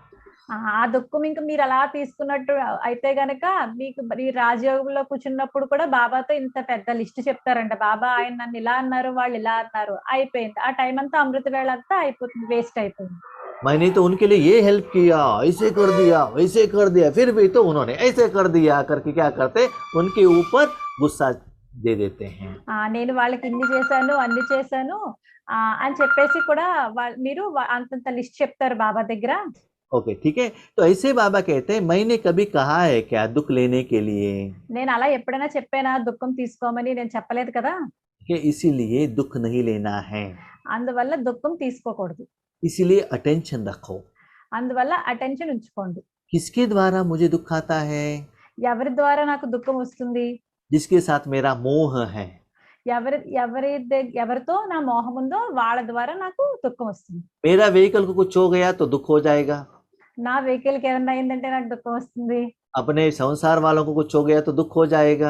ఆ దుఃఖం ఇంక మీరు అలా తీసుకున్నట్టు అయితే గనక మీకు ఈ రాజయోగంలో కూర్చున్నప్పుడు కూడా బాబాతో ఇంత పెద్ద లిస్ట్ చెప్తారంట. బాబా ఆయన నన్ను ఇలా అన్నారు, వాళ్ళు ఇలా అన్నారు. అయిపోయింది. ఆ టైం అంతా అమృత వేళ అంతా అయిపోతుంది. వేస్ట్ అయిపోయింది. मैंने तो उनके लिए ये हेल्प किया, ऐसे कर दिया, वैसे कर दिया, फिर भी तो उन्होंने ऐसे कर दिया करके क्या करते, उनके ऊपर गुस्सा दे देते हैं। నేను వాళ్ళకి ఇన్ని చేశాను, అన్ని చేశాను అని చెప్పేసి కూడా మీరు అంతంత లిస్ట్ చెప్తారు బాబా దగ్గర. ओके ठीक है, तो ऐसे बाबा कहते हैं मैंने कभी कहा है क्या दुख लेने के लिए? నేను అలా ఎప్పుడైనా చెప్పానా దుఃఖం తీసుకోమని? నేను చెప్పలేదు కదా. कि इसीलिए दुख नहीं लेना है, అందువల్ల దుఃఖం తీసుకోకూడదు. इसीलिए अटेंशन रखो। అందువల్ల అటెన్షన్ ఉంచుకోండి. किसके द्वारा मुझे दुख आता है? ఎవరి ద్వారా నాకు దుఃఖం వస్తుంది? जिसके साथ मेरा मोह है। ఎవరితో నా మోహం ఉందో వాళ్ళ ద్వారా నాకు దుఃఖం వస్తుంది. मेरा व्हीकल को कुछ हो गया तो दुख हो जाएगा। నా వెహికల్ కి ఏదైనా అయిందంటే నాకు దుఃఖం వస్తుంది. अपने संसार वालों को कुछ हो गया तो दुख हो जाएगा।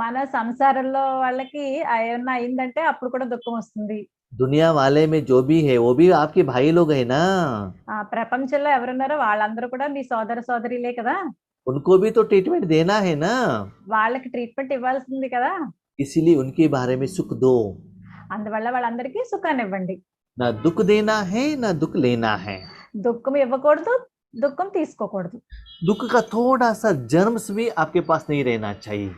మన సంసారంలో వాళ్ళకి ఏమన్నా అయిందంటే అప్పుడు కూడా దుఃఖం వస్తుంది. दुनिया वाले में जो भी है वो भी आपके भाई लोग है ना, ప్రపంచంలో ఎవరున్నారో వాళ్ళందరూ కూడా మీ సోదర సోదరిలే కదా. उनको भी तो ट्रीटमेंट देना है ना, వాళ్ళకి ట్రీట్మెంట్ ఇవ్వాల్సింది కదా. इसीलिए उनके बारे में सुख दो। అందువల్ల వాళ్ళందరికీ సుఖాన్ని ఇవ్వండి. ना दुख देना है ना दुख लेना है। దుఃఖం ఇవ్వకూడదు, దుఃఖం తీసుకోకూడదు. दुख का थोड़ा सा जर्म्स भी आपके पास नहीं रहना चाहिए।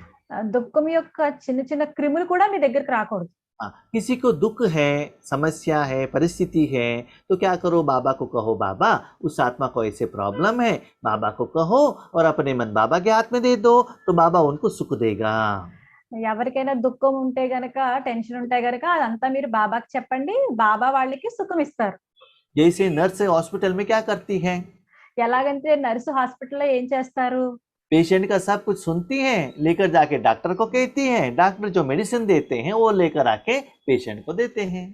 దుఃఖం యొక్క చిన్న చిన్న క్రిములు కూడా మీ దగ్గరికి రాకూడదు. हाँ, किसी को दुख है, समस्या है, परिस्थिति है, तो क्या करो, बाबा को कहो बाबा उस आत्मा को ऐसे प्रॉब्लम है, बाबा को कहो और अपने मन बाबा के हाथ में दे दो, तो बाबा उनको सुख देगा। ఎవరికైనా దుఃఖం ఉంటే గనక, టెన్షన్ ఉంటే గనక అదంతా మీరు బాబాకి చెప్పండి. బాబా వాళ్ళకి సుఖం ఇస్తారు. जैसे नर्स हॉस्पिटल में क्या करती है, ఎలాగంటే నర్సు హాస్పిటల్లో ఏం చేస్తారు? पेशेंट का सब कुछ सुनती है, लेकर जाके डॉक्टर को कहती है, डॉक्टर जो मेडिसिन देते हैं वो लेकर आके पेशेंट को देते हैं।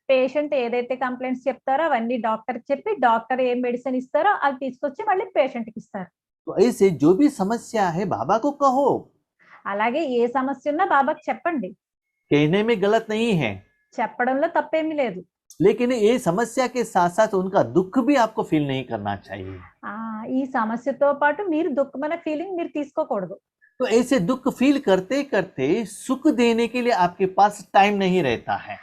పేషెంట్ ఏదైతే కంప్లైంట్స్ చెప్తారో అవన్నీ డాక్టర్ చెప్పి డాక్టర్ ఏం మెడిసిన్ ఇస్తారో అది తీసుకొచ్చి మళ్ళీ పేషెంట్ కి ఇస్తారు. तो ऐसे जो भी समस्या है बाबा को कहो, అలాగే ఏ సమస్య ఉన్నా బాబాకి చెప్పండి. कहने में गलत नहीं है, చెప్పడంలో తప్పేమీ లేదు. लेकिन ये समस्या के साथ साथ उनका दुख भी आपको फील नहीं करना चाहिए। ఈ సమస్యతో పాటు మీరు దుఃఖమైన ఫీలింగ్ మీరు తీసుకోకూడదు. तो ऐसे दुख फील करते करते सुख देने के लिए आपके पास टाइम नहीं रहता है।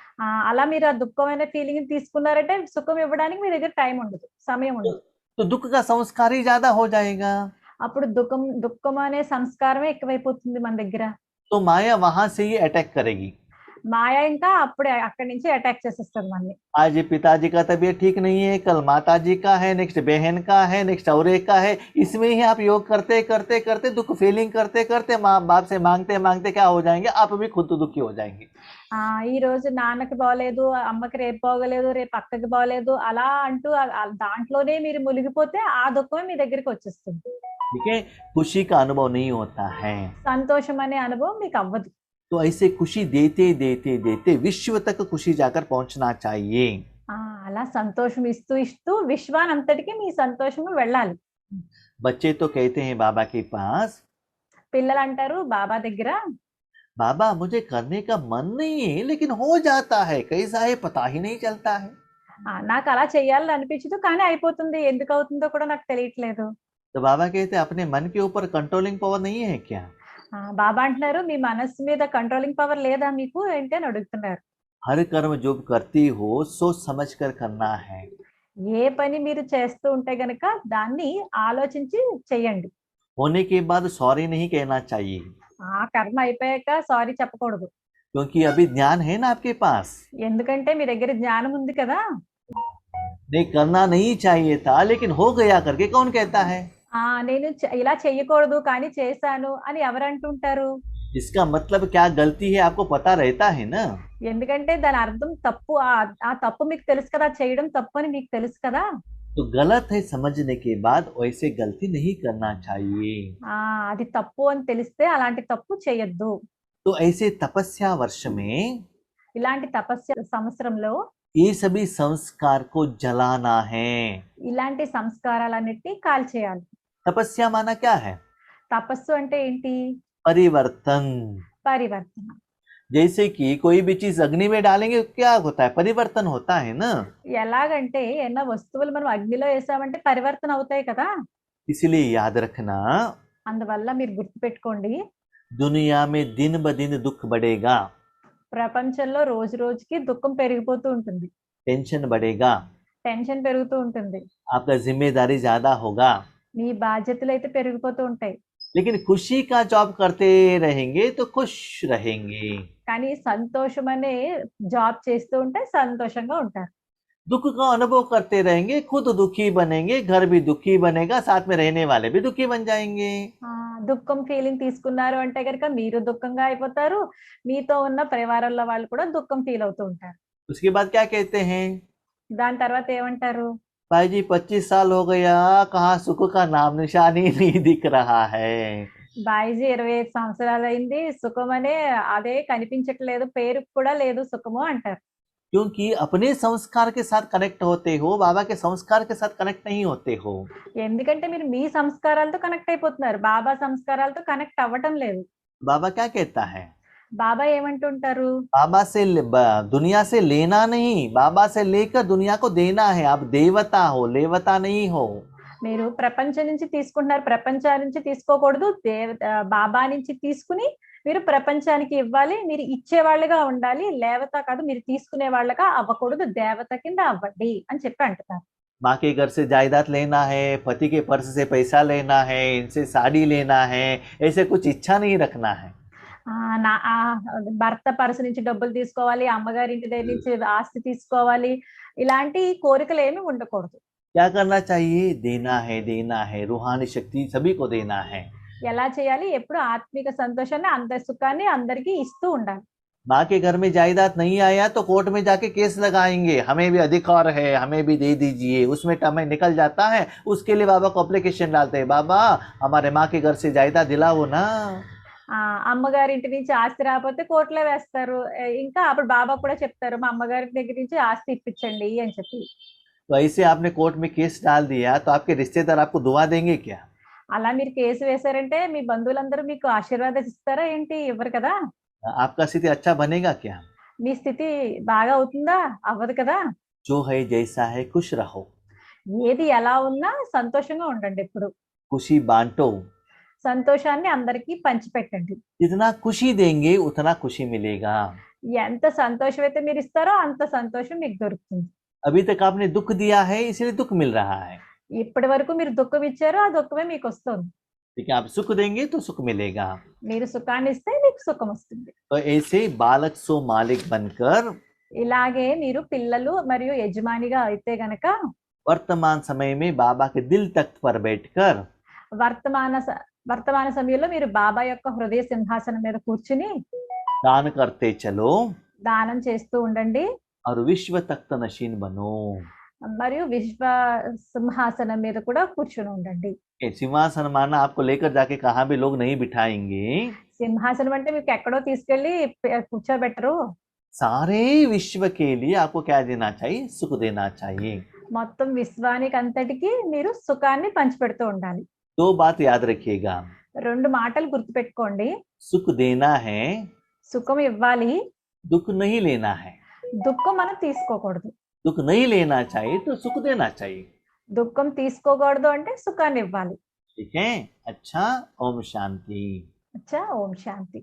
అలా మీరు ఆ దుఃఖమైన ఫీలింగ్ తీసుకున్నారంటే సుఖం ఇవ్వడానికి మీ దగ్గర టైం ఉండదు, సమయం ఉండదు. तो दुख का संस्कार ही ज्यादा हो जाएगा, అప్పుడు దుఃఖం అనే సంస్కారమే ఎక్కువైపోతుంది మన దగ్గర. तो माया वहां से ही अटैक करेगी। మాయ ఇంకా అప్పుడే అక్కడి నుంచి అటాక్ చేసేస్తుంది మనల్ని. आज पिताजी का तबीयत ठीक नहीं है, कल माताजी का है, नेक्स्ट बहन का है, नेक्स्ट और एक का है। इसमें ही आप योग करते करते करते दुख फीलिंग करते करते माँ बाप से मांगते मांगते क्या हो जाएंगे, आप भी खुद दुखी हो जाएंगे। ఈ రోజు నాన్నకి బాగలేదు, అమ్మకి రేపు బాగలేదు, రేపు అక్కకి బాగలేదు అలా అంటూ దాంట్లోనే మీరు మునిగిపోతే ఆ దుఃఖమే మీ దగ్గరికి వచ్చేస్తుంది. ठीक है, खुशी का अनुभव नहीं होता है। సంతోషం అనే అనుభవం మీకు అవ్వదు. तो ऐसे खुशी देते देते देते विश्व तक खुशी जाकर पहुंचना चाहिए। అలా సంతోషం ఇస్తూ ఇస్తూ విశ్వానంతటికి మీ సంతోషము వెళ్ళాలి. बच्चे तो कहते हैं बाबा के पास, పిల్లలు అంటారు బాబా దగ్గర, बाबा मुझे करने का मन नहीं है लेकिन हो जाता है, कैसा है पता ही नहीं चलता है। నాకు అలా చెయ్యాలని అనిపించదు కానీ అయిపోతుంది, ఎందుకు అవుతుందో కూడా నాకు తెలియట్లేదు. तो बाबा कहते हैं अपने मन के ऊपर कंट्रोलिंग पावर नहीं है क्या? బాబా అంటున్నారు మీ మనస్సు మీద కంట్రోలింగ్ పవర్ లేదా మీకు ఏంటి అని అడుగుతున్నారు. हर कर्म जो करती हो सोच समझ कर करना है। ఏ పని మీరు చేస్తూ ఉంటే గనక దాన్ని ఆలోచించి చెయ్యండి. होने के बाद सॉरी नहीं कहना चाहिए, ఆ కర్మ అయిపోయాక సారీ చెప్పకూడదు. क्योंकि अभी ज्ञान है ना आपके पास। ఎందుకంటే మీ దగ్గర జ్ఞానం ఉంది కదా. नहीं करना नहीं चाहिए था लेकिन हो गया करके कौन कहता है? నేను ఇలా చెయ్యకూడదు కానీ చేశాను అని ఎవరు అంటుంటారు? इसका मतलब क्या गलती है आपको पता रहता है ना। ఎందుకంటే దాని అర్థం తప్పు, ఆ తప్పు మీకు తెలుసు కదా, చేయడం తప్పు అని మీకు తెలుసు కదా. तो गलत है समझने के बाद वैसे गलती नहीं करना चाहिए। అది తప్పు అని తెలిస్తే అలాంటి తప్పు చేయొద్దు. तो ऐसे तपस्या वर्ष में ఇలాంటి తపస్య సంవత్సరంలో ये सभी संस्कार को जलाना है। ఇలాంటి సంస్కారాలన్నిటినీ కాల్చేయాలి. तपस्या माना क्या है? తపస్సు అంటే ఏంటి? परिवर्तन। పరివర్తన. जैसे कि कोई भी चीज अग्नि में डालेंगे तो क्या होता है? परिवर्तन होता है ना। ఎలాగంటే ఏమన్నా వస్తువులు మనం అగ్నిలో వేసామంటే పరివర్తన అవుతాయి కదా. इसलिए याद रखना, అందువల్ల మీరు గుర్తుపెట్టుకోండి, दुनिया में दिन ब दिन दुख बढ़ेगा, ప్రపంచంలో రోజు రోజుకి దుఃఖం పెరిగిపోతూ ఉంటుంది, टेंशन बढ़ेगा, టెన్షన్ పెరుగుతూ ఉంటుంది, आपका जिम्मेदारी ज्यादा होगा। మీ బాధ్యతలు అయితే పెరిగిపోతూ ఉంటాయి. लेकिन खुशी का जॉब करते रहेंगे तो खुश रहेंगे। కానీ సంతోషం అనే జాబ్ చేస్తూ ఉంటే సంతోషంగా ఉంటారు. दुख का अनुभव करते रहेंगे, खुद दुखी बनेंगे, घर भी दुखी बनेगा, साथ में रहने वाले भी दुखी बन जाएंगे। దుఃఖం ఫీలింగ్ తీసుకున్నారు అంటే కనుక మీరు దుఃఖంగా అయిపోతారు, మీతో ఉన్న పరివారంలో వాళ్ళు కూడా దుఃఖం ఫీల్ అవుతూ ఉంటారు. उसके बाद क्या कहते हैं? దాని తర్వాత ఏమంటారు? भाई जी 25 साल हो गया, कहाँ सुख का नाम निशान ही नहीं दिख रहा है। బాయిజీ 25 సంవత్సరాలు అయింది, సుఖం అనే అదే కనిపించట్లేదు, పేరు కూడా లేదు సుఖము అంటారు. क्योंकि अपने संस्कार के साथ कनेक्ट होते हो, बाबा के संस्कार के साथ कनेक्ट नहीं होते हो। ఎందుకంటే మీరు మీ సంస్కారాలతో కనెక్ట్ అయిపోతున్నారు, బాబా సంస్కారాలతో కనెక్ట్ అవ్వటం లేదు. बाबा क्या कहता है? బాబా ఏమంటుంటారు? बाबा से दुनिया से लेना नहीं, बाबा से लेकर दुनिया को देना है। आप देवता हो, लेवता नहीं हो। మీరు ప్రపంచం నుంచి తీసుకుంటున్నారు, ప్రపంచం నుంచి తీసుకోకూడదు, బాబా నుంచి తీసుకుని మీరు ప్రపంచానికి ఇవ్వాలి, మీరు ఇచ్చేవాళ్ళుగా ఉండాలి, లేవత కాదు, మీరు తీసుకునే వాళ్ళగా అవ్వకూడదు, దేవత కింద అవ్వండి అని చెప్పి అంటున్నారు. माँ के घर से जायदाद लेना है, पति के पर्स से पैसा लेना है, इनसे साड़ी लेना है, ऐसे कुछ इच्छा नहीं रखना है। భర్త పర్సు నుంచి డబ్బులు తీసుకోవాలి, అమ్మగారి ఇంటి దగ్గర నుంచి ఆస్తి తీసుకోవాలి, ఇలాంటి కోరికలు ఏమి ఉండకూడదు. क्या करना चाहिए? देना है, देना है, रूहानी शक्ति सभी को देना है। ఎలా చేయాలి? ఎప్పుడు ఆత్మిక సంతోషాన్ని, అందరి సుఖాన్ని అందరికీ ఇస్తూ ఉండాలి. माँ के घर में जायदाद नहीं आया तो कोर्ट में जाके केस लगाएंगे, हमें भी अधिकार है, हमें भी दे दीजिए। उसमें समय निकल जाता है, उसके लिए बाबा को अप्लीकेशन डालते हैं, बाबा हमारे माँ के घर से जायदाद दिलाओ ना। అమ్మగారి ఇంటి నుంచి ఆస్తి రాకపోతే కోర్టులో వేస్తారు, ఇంకా అప్పుడు బాబా కూడా చెప్తారు మా అమ్మగారి దగ్గర నుంచి ఆస్తి ఇప్పించండి అని చెప్పి. तो ऐसे आपने कोर्ट में केस डाल दिया तो आपके रिश्तेदार आपको दुआ देंगे क्या? అలా మీరు కేసు వేశారంటే మీ బంధువులందరూ మీకు ఆశీర్వాదం ఇస్తారా ఏంటి? ఇవ్వరు కదా. आपका स्थिति अच्छा बनेगा क्या? మీ స్థితి బాగా అవుతుందా? అవ్వదు కదా. जो है जैसा है खुश रहो, ఏది ఎలా ఉన్నా సంతోషంగా ఉండండి ఎప్పుడు. खुशी बांटो। సంతోషాన్ని అందరికీ పంచిపెట్టండి. जितना खुशी देंगे उतना खुशी मिलेगा। ఎంత సంతోషం అయితే మీరు ఇస్తారో అంత సంతోషం మీకు దొరుకుతుంది. अभी तक आपने दुख दिया है इसलिए दुख मिल रहा है, ఇప్పటి వరకు మీరు దుఃఖం ఇచ్చారో ఆ దుఃఖమే మీకు వస్తుంది. लेकिन आप सुख देंगे तो सुख मिलेगा। మీరు సుఖాన్ని ఇస్తే మీకు సుఖం వస్తుంది. तो ऐसे बालक सो मालिक बनकर ఇలాగే మీరు పిల్లలు మరియు యజమానిగా అయితే గనక वर्तमान समय में बाबा के दिल तख्त पर बैठकर వర్తమాన సమయంలో మీరు బాబా యొక్క హృదయ సింహాసనం మీద కూర్చుని दान करते चलो దానం చేస్తూ ఉండండి. और विश्व तख्त नशीन बनो। మరియు విశ్వ సింహాసనం మీద కూడా కూర్చుని ఉండండి. सिंहासन माना आपको लेकर जाके कहाँ भी लोग नहीं बिठाएंगे, సింహాసనం అంటే మీకు ఎక్కడో తీసుకెళ్లి కూర్చోబెట్టరు. सारे विश्व के लिए आपको क्या देना चाहिए? सुख देना चाहिए। మొత్తం విశ్వానికి అంతటికి మీరు సుఖాన్ని పంచిపెడుతూ ఉండాలి. दो बात याद रखिएगा, 2 మాటలు గుర్తుపెట్టుకోండి. सुख देना है, సుఖం ఇవ్వాలి, दुख नहीं लेना है। దుఃఖం మనం తీసుకోకూడదు. दुख नहीं लेना चाहिए तो सुख देना चाहिए। దుఃఖం తీసుకోకూడదు అంటే సుఖాన్ని ఇవ్వాలి. ठीक है? अच्छा, ओम शांति। అచ్చా, ఓం శాంతి.